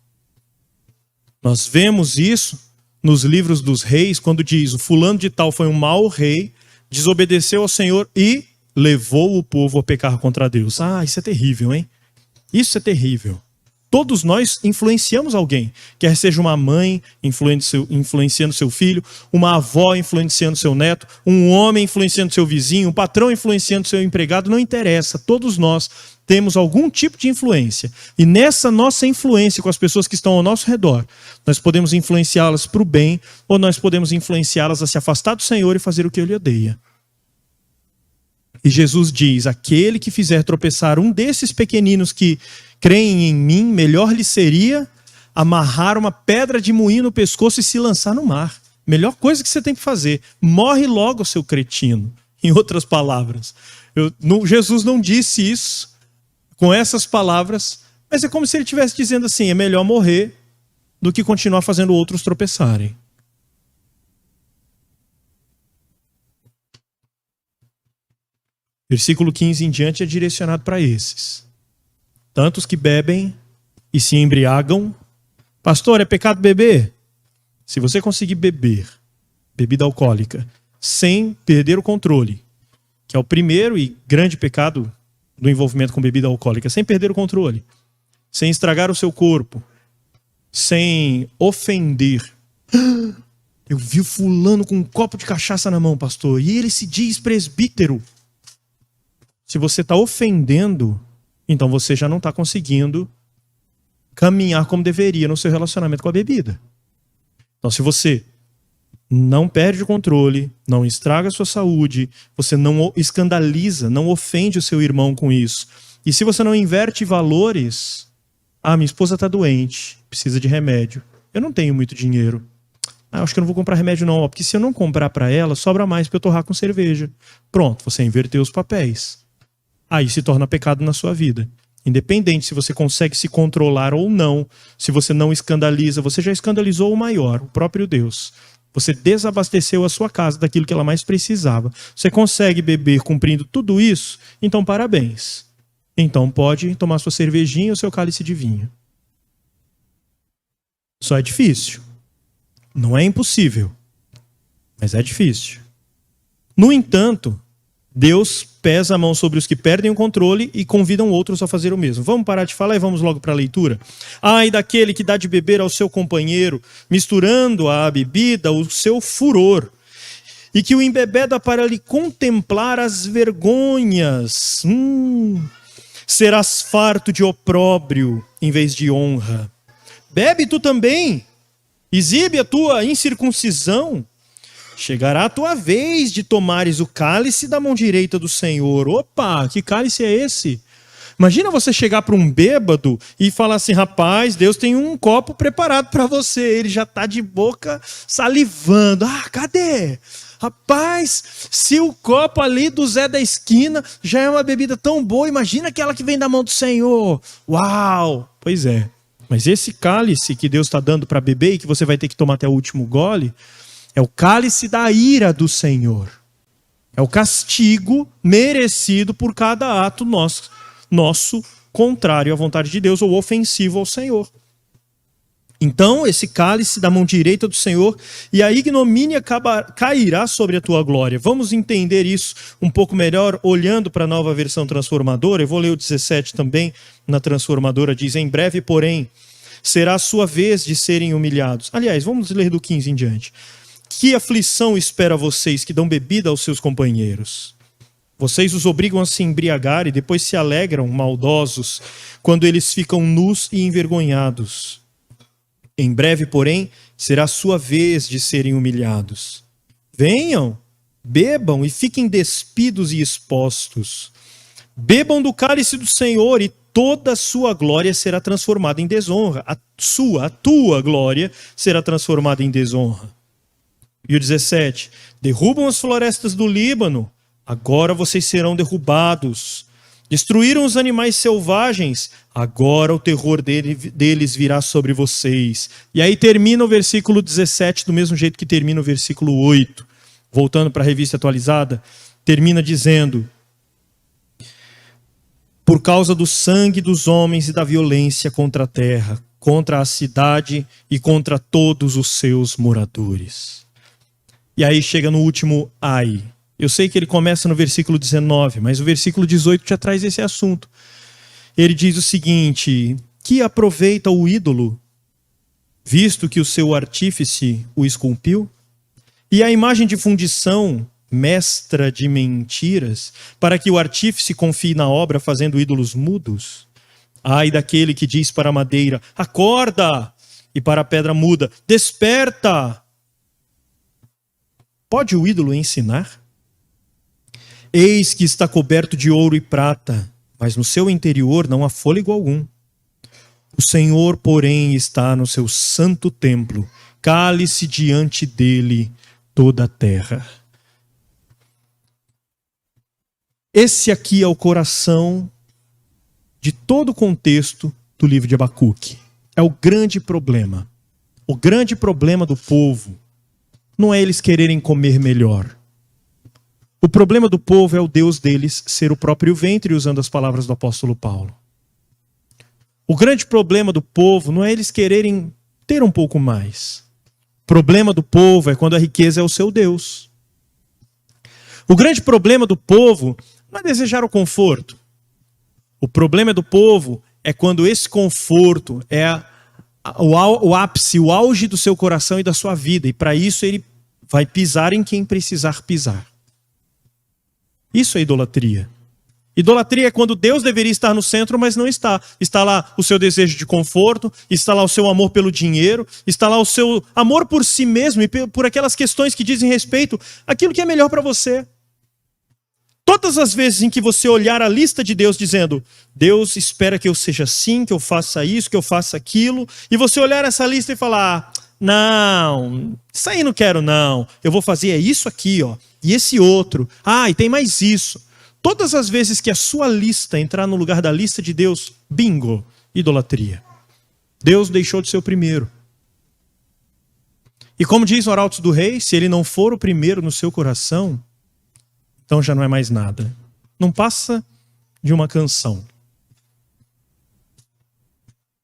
Nós vemos isso nos livros dos reis, quando diz, o fulano de tal foi um mau rei, desobedeceu ao Senhor e levou o povo a pecar contra Deus. Ah, isso é terrível, hein? Isso é terrível. Todos nós influenciamos alguém, quer seja uma mãe influenciando seu filho, uma avó influenciando seu neto, um homem influenciando seu vizinho, um patrão influenciando seu empregado, não interessa. Todos nós temos algum tipo de influência. E nessa nossa influência com as pessoas que estão ao nosso redor, nós podemos influenciá-las para o bem ou nós podemos influenciá-las a se afastar do Senhor e fazer o que Ele odeia. E Jesus diz, aquele que fizer tropeçar um desses pequeninos que creem em mim, melhor lhe seria amarrar uma pedra de moinho no pescoço e se lançar no mar. Melhor coisa que você tem que fazer. Morre logo, seu cretino. Em outras palavras. Jesus não disse isso com essas palavras, mas é como se ele estivesse dizendo assim, é melhor morrer do que continuar fazendo outros tropeçarem. Versículo 15 em diante é direcionado para esses. Tantos que bebem e se embriagam. Pastor, é pecado beber? Se você conseguir beber bebida alcoólica sem perder o controle, que é o primeiro e grande pecado do envolvimento com bebida alcoólica, sem perder o controle, sem estragar o seu corpo, sem ofender. Eu vi o fulano com um copo de cachaça na mão, pastor, e ele se diz presbítero. Se você está ofendendo, então você já não está conseguindo caminhar como deveria no seu relacionamento com a bebida. Então, se você não perde o controle, não estraga a sua saúde, você não escandaliza, não ofende o seu irmão com isso, e se você não inverte valores, minha esposa está doente, precisa de remédio, eu não tenho muito dinheiro, acho que eu não vou comprar remédio não, porque se eu não comprar para ela, sobra mais para eu torrar com cerveja. Pronto, você inverteu os papéis. Aí se torna pecado na sua vida. Independente se você consegue se controlar ou não, se você não escandaliza, você já escandalizou o maior, o próprio Deus. Você desabasteceu a sua casa daquilo que ela mais precisava. Você consegue beber cumprindo tudo isso? Então parabéns. Então pode tomar sua cervejinha ou seu cálice de vinho. Só é difícil. Não é impossível, mas é difícil. No entanto, Deus pesa a mão sobre os que perdem o controle e convidam outros a fazer o mesmo. Vamos parar de falar e vamos logo para a leitura? Ai daquele que dá de beber ao seu companheiro, misturando à bebida o seu furor, e que o embebeda para lhe contemplar as vergonhas. Serás farto de opróbrio em vez de honra. Bebe tu também, exibe a tua incircuncisão. Chegará a tua vez de tomares o cálice da mão direita do Senhor. Opa, que cálice é esse? Imagina você chegar para um bêbado e falar assim: rapaz, Deus tem um copo preparado para você. Ele já está de boca salivando. Ah, cadê? Rapaz, se o copo ali do Zé da esquina já é uma bebida tão boa, imagina aquela que vem da mão do Senhor. Uau! Pois é, mas esse cálice que Deus está dando para beber e que você vai ter que tomar até o último gole, é o cálice da ira do Senhor. É o castigo merecido por cada ato nosso contrário à vontade de Deus ou ofensivo ao Senhor. Então, esse cálice da mão direita do Senhor, e a ignomínia cairá sobre a tua glória. Vamos entender isso um pouco melhor olhando para a nova versão transformadora. Eu vou ler o 17 também na transformadora. Diz: em breve, porém, será a sua vez de serem humilhados. Aliás, vamos ler do 15 em diante. Que aflição espera vocês que dão bebida aos seus companheiros? Vocês os obrigam a se embriagar e depois se alegram, maldosos, quando eles ficam nus e envergonhados. Em breve, porém, será a sua vez de serem humilhados. Venham, bebam e fiquem despidos e expostos. Bebam do cálice do Senhor e toda a sua glória será transformada em desonra. A tua glória será transformada em desonra. E o 17, derrubam as florestas do Líbano, agora vocês serão derrubados. Destruíram os animais selvagens, agora o terror deles virá sobre vocês. E aí termina o versículo 17 do mesmo jeito que termina o versículo 8. Voltando para a revista atualizada, termina dizendo: por causa do sangue dos homens e da violência contra a terra, contra a cidade e contra todos os seus moradores. E aí chega no último ai. Eu sei que ele começa no versículo 19, mas o versículo 18 já traz esse assunto. Ele diz o seguinte: que aproveita o ídolo, visto que o seu artífice o esculpiu? E a imagem de fundição, mestra de mentiras, para que o artífice confie na obra fazendo ídolos mudos? Ai daquele que diz para a madeira: acorda! E para a pedra muda: desperta! Pode o ídolo ensinar? Eis que está coberto de ouro e prata, mas no seu interior não há fôlego algum. O Senhor, porém, está no seu santo templo, cale-se diante dele toda a terra. Esse aqui é o coração de todo o contexto do livro de Abacuque. É o grande problema. O grande problema do povo não é eles quererem comer melhor. O problema do povo é o Deus deles ser o próprio ventre, usando as palavras do apóstolo Paulo. O grande problema do povo não é eles quererem ter um pouco mais. O problema do povo é quando a riqueza é o seu Deus. O grande problema do povo não é desejar o conforto. O problema do povo é quando esse conforto é o ápice, o auge do seu coração e da sua vida. E para isso ele vai pisar em quem precisar pisar. Isso é idolatria. Idolatria é quando Deus deveria estar no centro, mas não está. Está lá o seu desejo de conforto, está lá o seu amor pelo dinheiro, está lá o seu amor por si mesmo e por aquelas questões que dizem respeito àquilo que é melhor para você. Todas as vezes em que você olhar a lista de Deus dizendo: Deus espera que eu seja assim, que eu faça isso, que eu faça aquilo, e você olhar essa lista e falar: não, isso aí não quero não, eu vou fazer isso aqui, ó, e esse outro, e tem mais isso. Todas as vezes que a sua lista entrar no lugar da lista de Deus, bingo, idolatria. Deus deixou de ser o primeiro. E como diz o Arautos do Rei, se ele não for o primeiro no seu coração, então já não é mais nada. Não passa de uma canção.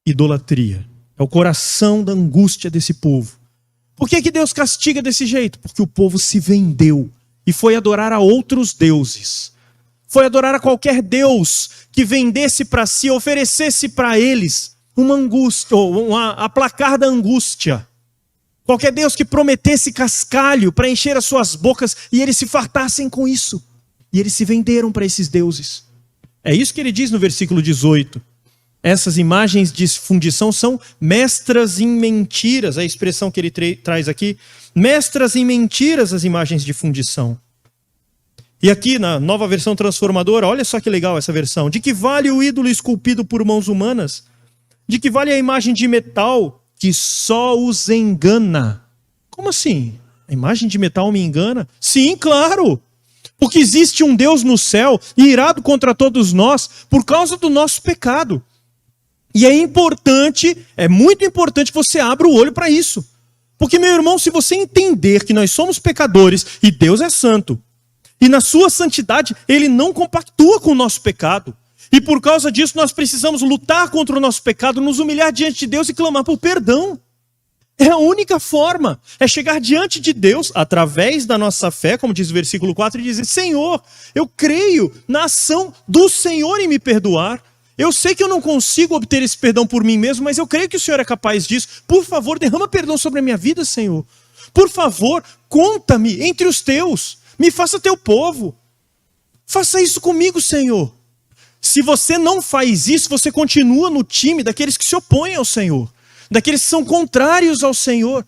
Idolatria. É o coração da angústia desse povo. Por que Deus castiga desse jeito? Porque o povo se vendeu. e foi adorar a outros deuses. Foi adorar a qualquer deus que vendesse para si, oferecesse para eles uma angústia, ou aplacar da angústia. Qualquer deus que prometesse cascalho para encher as suas bocas e eles se fartassem com isso. E eles se venderam para esses deuses. É isso que ele diz no versículo 18. Essas imagens de fundição são mestras em mentiras, a expressão que ele traz aqui. Mestras em mentiras as imagens de fundição. E aqui na nova versão transformadora, olha só que legal essa versão. De que vale o ídolo esculpido por mãos humanas? De que vale a imagem de metal que só os engana? Como assim? A imagem de metal me engana? Sim, claro! Porque existe um Deus no céu, irado contra todos nós, por causa do nosso pecado. E é importante, é muito importante você abra o olho para isso. Porque, meu irmão, se você entender que nós somos pecadores e Deus é santo, e na sua santidade ele não compactua com o nosso pecado, e por causa disso nós precisamos lutar contra o nosso pecado, nos humilhar diante de Deus e clamar por perdão. É a única forma, é chegar diante de Deus, através da nossa fé, como diz o versículo 4, e dizer: Senhor, eu creio na ação do Senhor em me perdoar. Eu sei que eu não consigo obter esse perdão por mim mesmo, mas eu creio que o Senhor é capaz disso. Por favor, derrama perdão sobre a minha vida, Senhor. Por favor, conta-me entre os teus. Me faça teu povo. Faça isso comigo, Senhor. Se você não faz isso, você continua no time daqueles que se opõem ao Senhor. Daqueles que são contrários ao Senhor.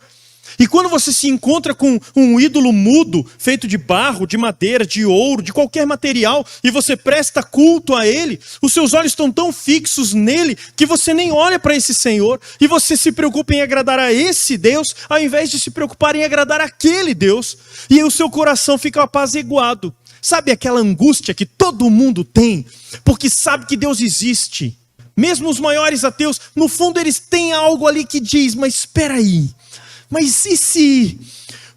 E quando você se encontra com um ídolo mudo, feito de barro, de madeira, de ouro, de qualquer material, e você presta culto a ele, os seus olhos estão tão fixos nele, que você nem olha para esse Senhor, e você se preocupa em agradar a esse Deus, ao invés de se preocupar em agradar aquele Deus, e aí o seu coração fica apaziguado. Sabe aquela angústia que todo mundo tem, porque sabe que Deus existe? Mesmo os maiores ateus, no fundo eles têm algo ali que diz: mas espera aí, mas e se?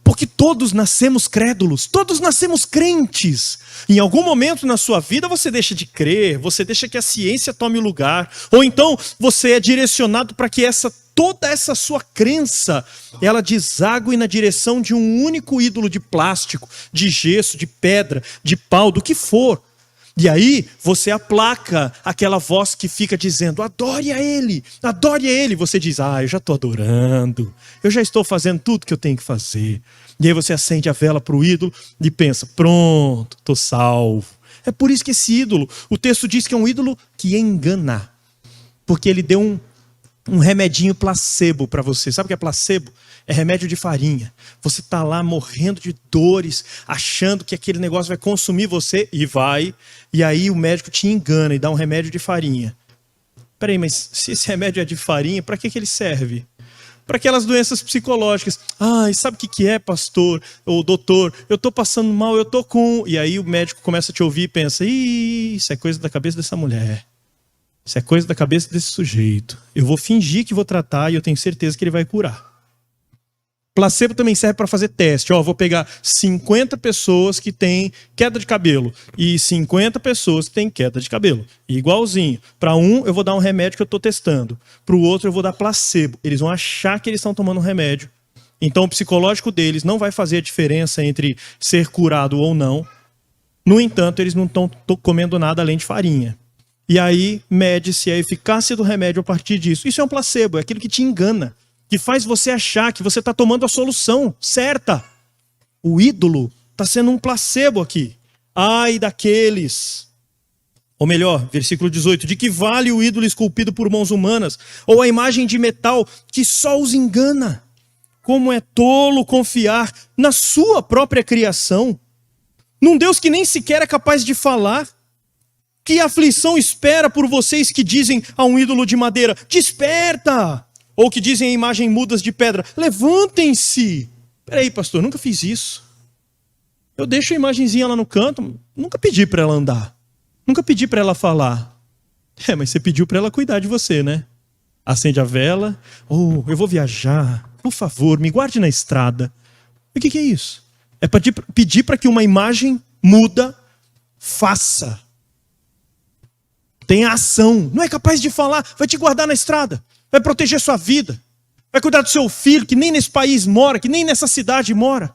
Porque todos nascemos crédulos, todos nascemos crentes. Em algum momento na sua vida você deixa de crer, você deixa que a ciência tome o lugar, ou então você é direcionado para que toda essa sua crença, ela deságue na direção de um único ídolo de plástico, de gesso, de pedra, de pau, do que for. E aí você aplaca aquela voz que fica dizendo: adore a ele, adore a ele. Você diz: eu já estou adorando, eu já estou fazendo tudo que eu tenho que fazer. E aí você acende a vela para o ídolo e pensa: pronto, estou salvo. É por isso que esse ídolo, o texto diz que é um ídolo que engana, porque ele deu um remedinho placebo para você. Sabe o que é placebo? É remédio de farinha. Você está lá morrendo de dores, achando que aquele negócio vai consumir você, e vai. E aí o médico te engana e dá um remédio de farinha. Peraí, mas se esse remédio é de farinha, para que ele serve? Para aquelas doenças psicológicas. Sabe o que é, pastor ou doutor? Eu estou passando mal, eu estou com... E aí o médico começa a te ouvir e pensa: isso é coisa da cabeça dessa mulher. Isso é coisa da cabeça desse sujeito. Eu vou fingir que vou tratar e eu tenho certeza que ele vai curar. Placebo também serve para fazer teste. Vou pegar 50 pessoas que têm queda de cabelo e 50 pessoas que têm queda de cabelo. Igualzinho. Para um, eu vou dar um remédio que eu estou testando. Para o outro, eu vou dar placebo. Eles vão achar que eles estão tomando um remédio. Então, o psicológico deles não vai fazer a diferença entre ser curado ou não. No entanto, eles não estão comendo nada além de farinha. E aí, mede-se a eficácia do remédio a partir disso. Isso é um placebo, é aquilo que te engana, que faz você achar que você está tomando a solução certa. O ídolo está sendo um placebo aqui. Ai daqueles. Ou melhor, versículo 18. De que vale o ídolo esculpido por mãos humanas? Ou a imagem de metal que só os engana? Como é tolo confiar na sua própria criação, num Deus que nem sequer é capaz de falar. Que aflição espera por vocês que dizem a um ídolo de madeira: desperta! Ou que dizem a imagem mudas de pedra: levantem-se! Peraí, pastor, nunca fiz isso. Eu deixo a imagenzinha lá no canto, nunca pedi para ela andar. Nunca pedi para ela falar. Mas você pediu para ela cuidar de você, né? Acende a vela. Eu vou viajar. Por favor, me guarde na estrada. O que é isso? É pedir para que uma imagem muda faça. Tenha ação. Não é capaz de falar, vai te guardar na estrada. Vai proteger sua vida. Vai cuidar do seu filho, que nem nesse país mora, que nem nessa cidade mora.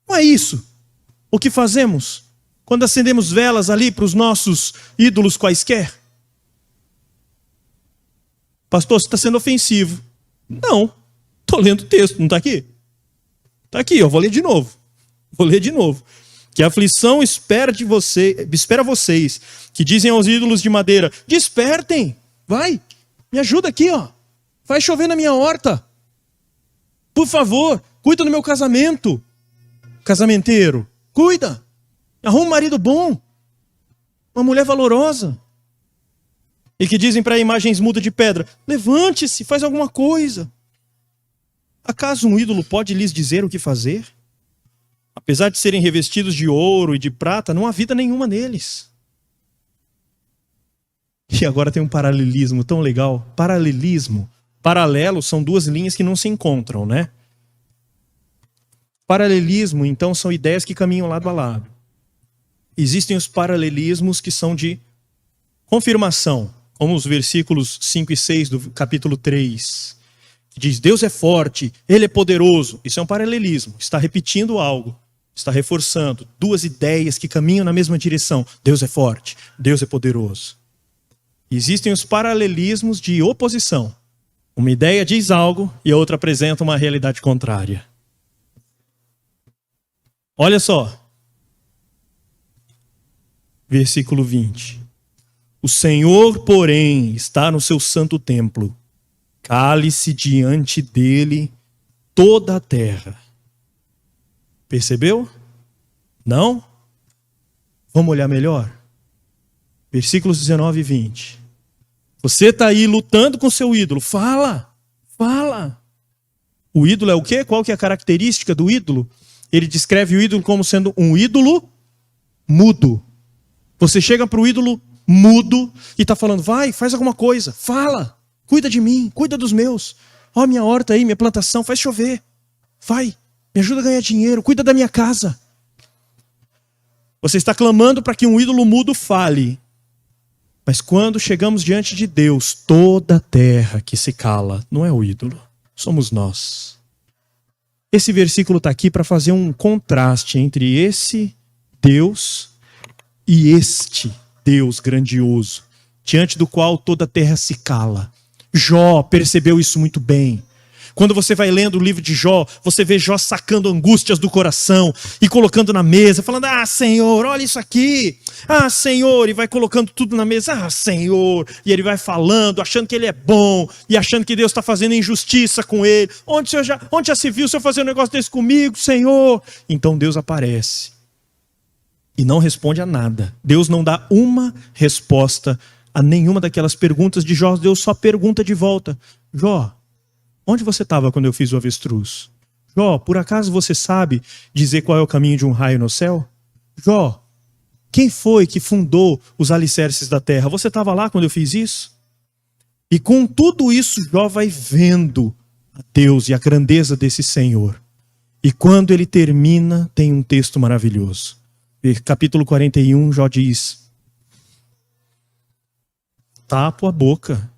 Não é isso. O que fazemos quando acendemos velas ali para os nossos ídolos quaisquer? Pastor, você está sendo ofensivo. Não, estou lendo o texto, não está aqui? Está aqui, eu vou ler de novo. Vou ler de novo. Que a aflição espera vocês, que dizem aos ídolos de madeira, despertem, vai, me ajuda aqui, ó. Vai chover na minha horta. Por favor, cuida do meu casamento. Casamenteiro, cuida. Arruma um marido bom. Uma mulher valorosa. E que dizem para imagens mudas de pedra, levante-se, faz alguma coisa. Acaso um ídolo pode lhes dizer o que fazer? Apesar de serem revestidos de ouro e de prata, não há vida nenhuma neles. E agora tem um paralelismo tão legal. Paralelismo. Paralelo são duas linhas que não se encontram, né? Paralelismo, então, são ideias que caminham lado a lado. Existem os paralelismos que são de confirmação, como os versículos 5 e 6 do capítulo 3. Que diz, Deus é forte, Ele é poderoso. Isso é um paralelismo, está repetindo algo. Está reforçando duas ideias que caminham na mesma direção. Deus é forte, Deus é poderoso. Existem os paralelismos de oposição. Uma ideia diz algo e a outra apresenta uma realidade contrária. Olha só. Versículo 20. O Senhor, porém, está no seu santo templo. Cale-se diante dele toda a terra. Percebeu? Não? Vamos olhar melhor? Versículos 19 e 20. Você está aí lutando com seu ídolo. Fala! Fala! O ídolo é o quê? Qual que é a característica do ídolo? Ele descreve o ídolo como sendo um ídolo mudo. Você chega para o ídolo mudo e está falando, vai, faz alguma coisa. Fala! Cuida de mim, cuida dos meus. Ó, minha horta aí, minha plantação, faz chover. Vai! Me ajuda a ganhar dinheiro, cuida da minha casa. Você está clamando para que um ídolo mudo fale. Mas quando chegamos diante de Deus, toda a terra que se cala, não é o ídolo, somos nós. Esse versículo está aqui para fazer um contraste entre esse Deus e este Deus grandioso, diante do qual toda a terra se cala. Jó percebeu isso muito bem. Quando você vai lendo o livro de Jó, você vê Jó sacando angústias do coração e colocando na mesa, falando, Senhor, olha isso aqui. Senhor, e vai colocando tudo na mesa. Senhor, e ele vai falando, achando que ele é bom e achando que Deus está fazendo injustiça com ele. Onde já se viu o Senhor fazer um negócio desse comigo, Senhor? Então Deus aparece e não responde a nada. Deus não dá uma resposta a nenhuma daquelas perguntas de Jó. Deus só pergunta de volta, Jó, onde você estava quando eu fiz o avestruz? Jó, por acaso você sabe dizer qual é o caminho de um raio no céu? Jó, quem foi que fundou os alicerces da terra? Você estava lá quando eu fiz isso? E com tudo isso, Jó vai vendo a Deus e a grandeza desse Senhor. E quando ele termina, tem um texto maravilhoso. Capítulo 41, Jó diz, tapo a boca.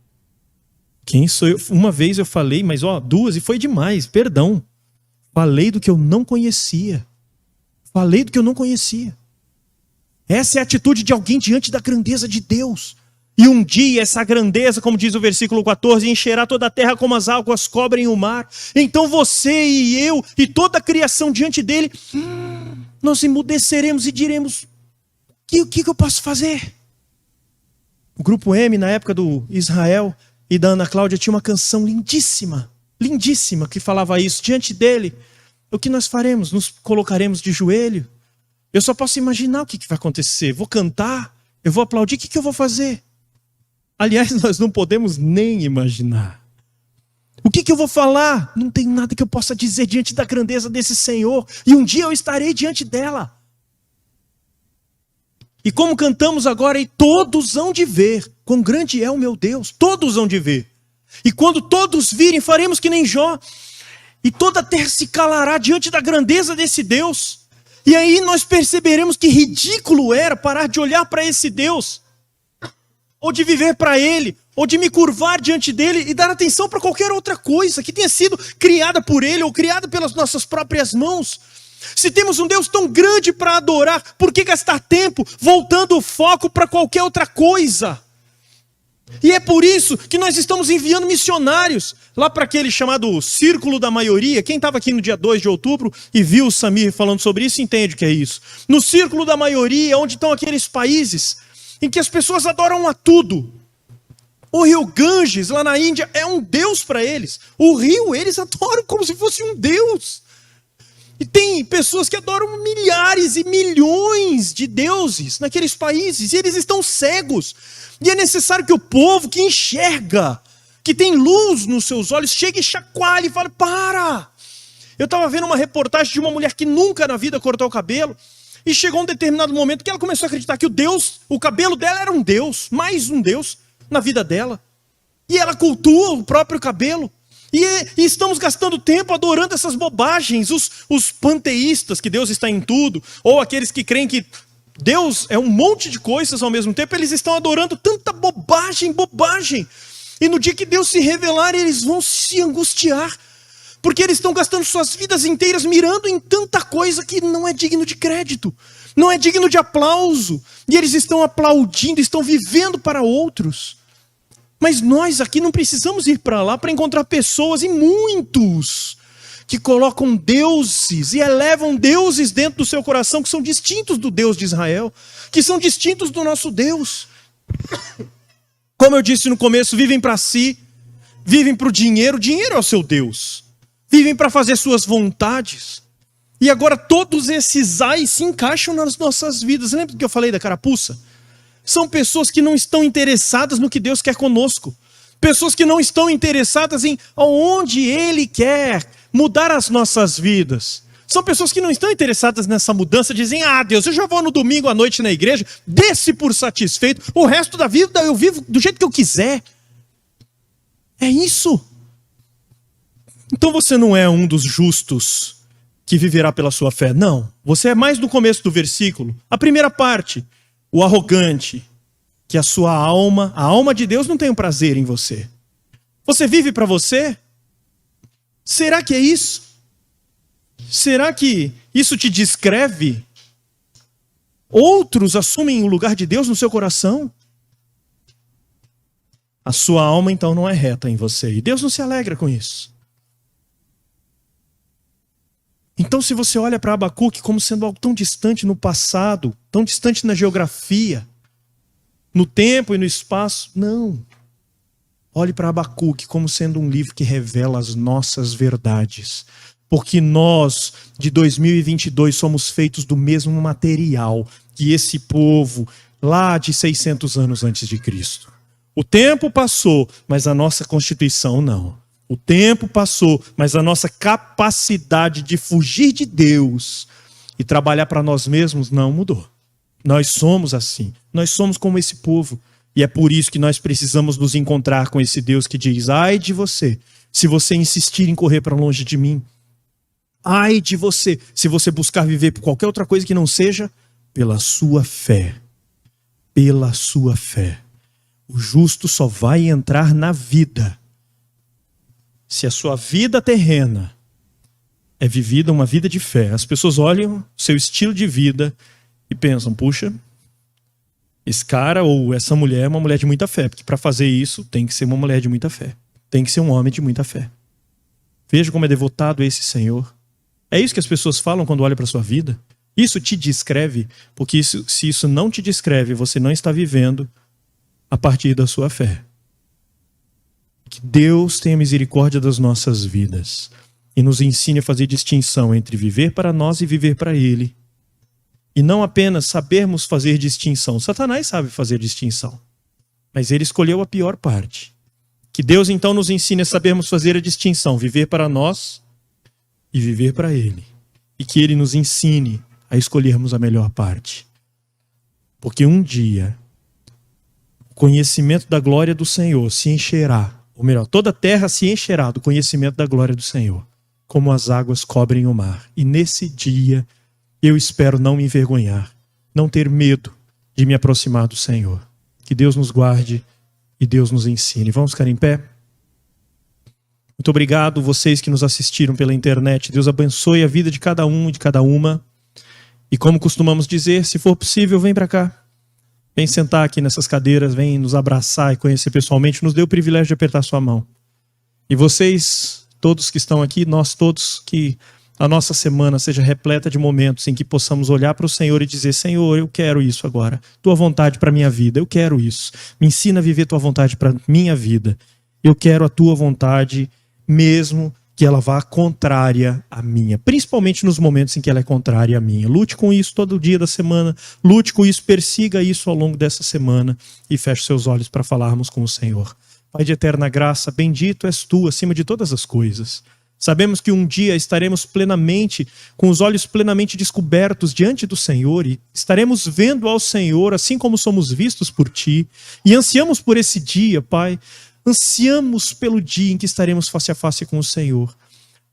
Quem sou eu? Uma vez eu falei, mas duas, e foi demais, perdão. Falei do que eu não conhecia. Falei do que eu não conhecia. Essa é a atitude de alguém diante da grandeza de Deus. E um dia essa grandeza, como diz o versículo 14, encherá toda a terra como as águas cobrem o mar. Então você e eu e toda a criação diante dele, nós emudeceremos e diremos, o que eu posso fazer? O grupo M, na época do Israel e da Ana Cláudia, tinha uma canção lindíssima, lindíssima, que falava isso. Diante dele, o que nós faremos? Nos colocaremos de joelho? Eu só posso imaginar o que vai acontecer. Vou cantar, eu vou aplaudir, o que eu vou fazer? Aliás, nós não podemos nem imaginar. O que eu vou falar? Não tem nada que eu possa dizer diante da grandeza desse Senhor. E um dia eu estarei diante dela. E como cantamos agora, e todos hão de ver quão grande é o meu Deus. Todos hão de ver. E quando todos virem, faremos que nem Jó. E toda a terra se calará diante da grandeza desse Deus. E aí nós perceberemos que ridículo era parar de olhar para esse Deus, ou de viver para Ele, ou de me curvar diante dele e dar atenção para qualquer outra coisa que tenha sido criada por Ele ou criada pelas nossas próprias mãos. Se temos um Deus tão grande para adorar, por que gastar tempo voltando o foco para qualquer outra coisa? E é por isso que nós estamos enviando missionários lá para aquele chamado Círculo da Maioria. Quem estava aqui no dia 2 de outubro e viu o Samir falando sobre isso, entende o que é isso. No Círculo da Maioria, onde estão aqueles países em que as pessoas adoram a tudo. O rio Ganges, lá na Índia, é um deus para eles. O rio, eles adoram como se fosse um deus. E tem pessoas que adoram milhares e milhões de deuses naqueles países, e eles estão cegos. E é necessário que o povo que enxerga, que tem luz nos seus olhos, chegue e chacoalhe e fale, para! Eu estava vendo uma reportagem de uma mulher que nunca na vida cortou o cabelo, e chegou um determinado momento que ela começou a acreditar que o cabelo dela era um deus, mais um deus na vida dela. E ela cultua o próprio cabelo. E estamos gastando tempo adorando essas bobagens, os panteístas, que Deus está em tudo, ou aqueles que creem que Deus é um monte de coisas ao mesmo tempo, eles estão adorando tanta bobagem. E no dia que Deus se revelar, eles vão se angustiar, porque eles estão gastando suas vidas inteiras mirando em tanta coisa que não é digno de crédito, não é digno de aplauso, e eles estão aplaudindo, estão vivendo para outros. Mas nós aqui não precisamos ir para lá para encontrar pessoas, e muitos, que colocam deuses e elevam deuses dentro do seu coração que são distintos do Deus de Israel, que são distintos do nosso Deus. Como eu disse no começo, vivem para si, vivem para o dinheiro é o seu Deus. Vivem para fazer suas vontades. E agora todos esses ais se encaixam nas nossas vidas. Lembra do que eu falei da carapuça? São pessoas que não estão interessadas no que Deus quer conosco. Pessoas que não estão interessadas em aonde Ele quer mudar as nossas vidas. São pessoas que não estão interessadas nessa mudança, dizem, Deus, eu já vou no domingo à noite na igreja, desse por satisfeito, o resto da vida eu vivo do jeito que eu quiser. É isso. Então você não é um dos justos que viverá pela sua fé. Não, você é mais no começo do versículo. A primeira parte, o arrogante, que a sua alma, a alma de Deus não tem um prazer em você. Você vive para você? Será que é isso? Será que isso te descreve? Outros assumem o lugar de Deus no seu coração? A sua alma então não é reta em você, e Deus não se alegra com isso. Então, se você olha para Abacuque como sendo algo tão distante no passado, tão distante na geografia, no tempo e no espaço, não. Olhe para Abacuque como sendo um livro que revela as nossas verdades. Porque nós, de 2022, somos feitos do mesmo material que esse povo lá de 600 anos antes de Cristo. O tempo passou, mas a nossa Constituição não. O tempo passou, mas a nossa capacidade de fugir de Deus e trabalhar para nós mesmos não mudou. Nós somos assim. Nós somos como esse povo. E é por isso que nós precisamos nos encontrar com esse Deus que diz, ai de você, se você insistir em correr para longe de mim. Ai de você, se você buscar viver por qualquer outra coisa que não seja pela sua fé. Pela sua fé. O justo só vai entrar na vida se a sua vida terrena é vivida uma vida de fé. As pessoas olham seu estilo de vida e pensam, puxa, esse cara ou essa mulher é uma mulher de muita fé, porque para fazer isso tem que ser uma mulher de muita fé. Tem que ser um homem de muita fé. Veja como é devotado esse Senhor. É isso que as pessoas falam quando olham para a sua vida. Isso te descreve, porque se isso não te descreve, você não está vivendo a partir da sua fé. Que Deus tenha misericórdia das nossas vidas e nos ensine a fazer distinção entre viver para nós e viver para Ele. E não apenas sabermos fazer distinção. Satanás sabe fazer distinção, mas ele escolheu a pior parte. Que Deus então nos ensine a sabermos fazer a distinção, viver para nós e viver para Ele. E que Ele nos ensine a escolhermos a melhor parte. Porque um dia o conhecimento da glória do Senhor se encherá, ou melhor, toda a terra se encherá do conhecimento da glória do Senhor, como as águas cobrem o mar. E nesse dia eu espero não me envergonhar, não ter medo de me aproximar do Senhor. Que Deus nos guarde e Deus nos ensine. Vamos ficar em pé? Muito obrigado, vocês que nos assistiram pela internet. Deus abençoe a vida de cada um e de cada uma. E como costumamos dizer, se for possível, vem para cá. Vem sentar aqui nessas cadeiras, vem nos abraçar e conhecer pessoalmente. Nos dê o privilégio de apertar sua mão. E vocês, todos que estão aqui, nós todos, que a nossa semana seja repleta de momentos em que possamos olhar para o Senhor e dizer: Senhor, eu quero isso agora. Tua vontade para a minha vida, eu quero isso. Me ensina a viver tua vontade para a minha vida. Eu quero a tua vontade, mesmo que ela vá contrária à minha, principalmente nos momentos em que ela é contrária à minha. Lute com isso todo dia da semana, lute com isso, persiga isso ao longo dessa semana e feche seus olhos para falarmos com o Senhor. Pai de eterna graça, bendito és tu acima de todas as coisas. Sabemos que um dia estaremos plenamente, com os olhos plenamente descobertos diante do Senhor e estaremos vendo ao Senhor assim como somos vistos por ti e ansiamos por esse dia, Pai. Ansiamos pelo dia em que estaremos face a face com o Senhor.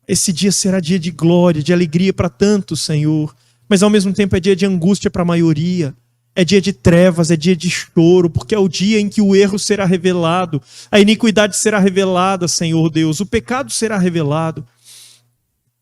Esse dia será dia de glória, de alegria para tantos, Senhor, mas ao mesmo tempo é dia de angústia para a maioria. É dia de trevas, é dia de choro, porque é o dia em que o erro será revelado, a iniquidade será revelada, Senhor Deus, o pecado será revelado,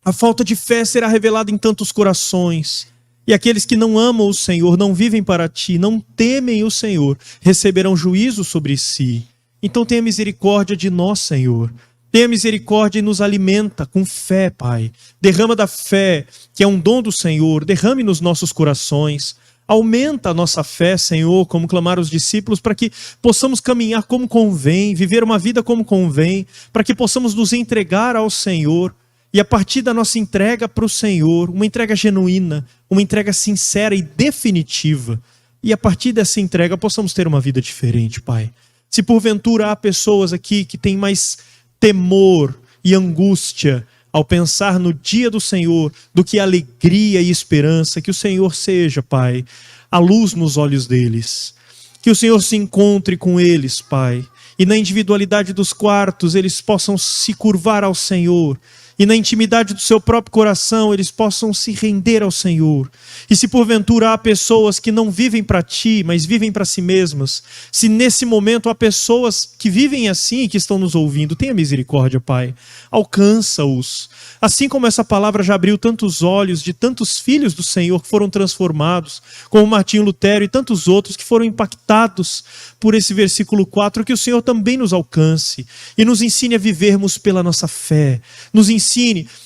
a falta de fé será revelada em tantos corações. E aqueles que não amam o Senhor, não vivem para ti, não temem o Senhor, receberão juízo sobre si. Então tenha misericórdia de nós, Senhor. Tenha misericórdia e nos alimenta com fé, Pai. Derrama da fé, que é um dom do Senhor, derrame nos nossos corações. Aumenta a nossa fé, Senhor, como clamaram os discípulos, para que possamos caminhar como convém, viver uma vida como convém, para que possamos nos entregar ao Senhor. E a partir da nossa entrega para o Senhor, uma entrega genuína, uma entrega sincera e definitiva, e a partir dessa entrega possamos ter uma vida diferente, Pai. Se porventura há pessoas aqui que têm mais temor e angústia ao pensar no dia do Senhor do que alegria e esperança, que o Senhor seja, Pai, a luz nos olhos deles. Que o Senhor se encontre com eles, Pai, e na individualidade dos quartos eles possam se curvar ao Senhor, e na intimidade do seu próprio coração eles possam se render ao Senhor. E se porventura há pessoas que não vivem para ti, mas vivem para si mesmas, se nesse momento há pessoas que vivem assim e que estão nos ouvindo, tenha misericórdia, Pai, alcança-os. Assim como essa palavra já abriu tantos olhos de tantos filhos do Senhor que foram transformados, como Martinho Lutero e tantos outros que foram impactados por esse versículo 4, que o Senhor também nos alcance e nos ensine a vivermos pela nossa fé, nos ensine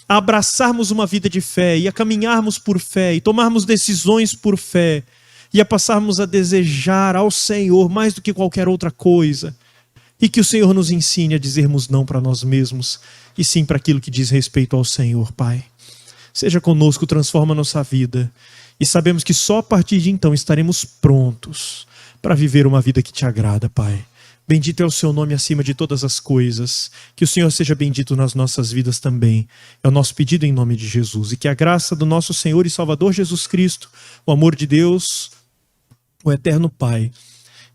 a abraçarmos uma vida de fé e a caminharmos por fé e tomarmos decisões por fé e a passarmos a desejar ao Senhor mais do que qualquer outra coisa, e que o Senhor nos ensine a dizermos não para nós mesmos e sim para aquilo que diz respeito ao Senhor, Pai. Seja conosco, transforma a nossa vida e sabemos que só a partir de então estaremos prontos para viver uma vida que te agrada, Pai. Bendito é o seu nome acima de todas as coisas. Que o Senhor seja bendito nas nossas vidas também. É o nosso pedido em nome de Jesus. E que a graça do nosso Senhor e Salvador Jesus Cristo, o amor de Deus, o eterno Pai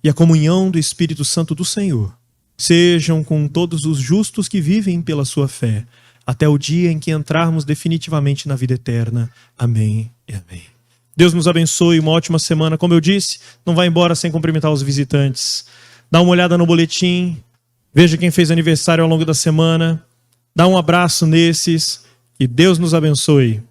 e a comunhão do Espírito Santo do Senhor sejam com todos os justos que vivem pela sua fé, até o dia em que entrarmos definitivamente na vida eterna. Amém e amém. Deus nos abençoe, uma ótima semana. Como eu disse, não vá embora sem cumprimentar os visitantes. Dá uma olhada no boletim, veja quem fez aniversário ao longo da semana, dá um abraço nesses e Deus nos abençoe.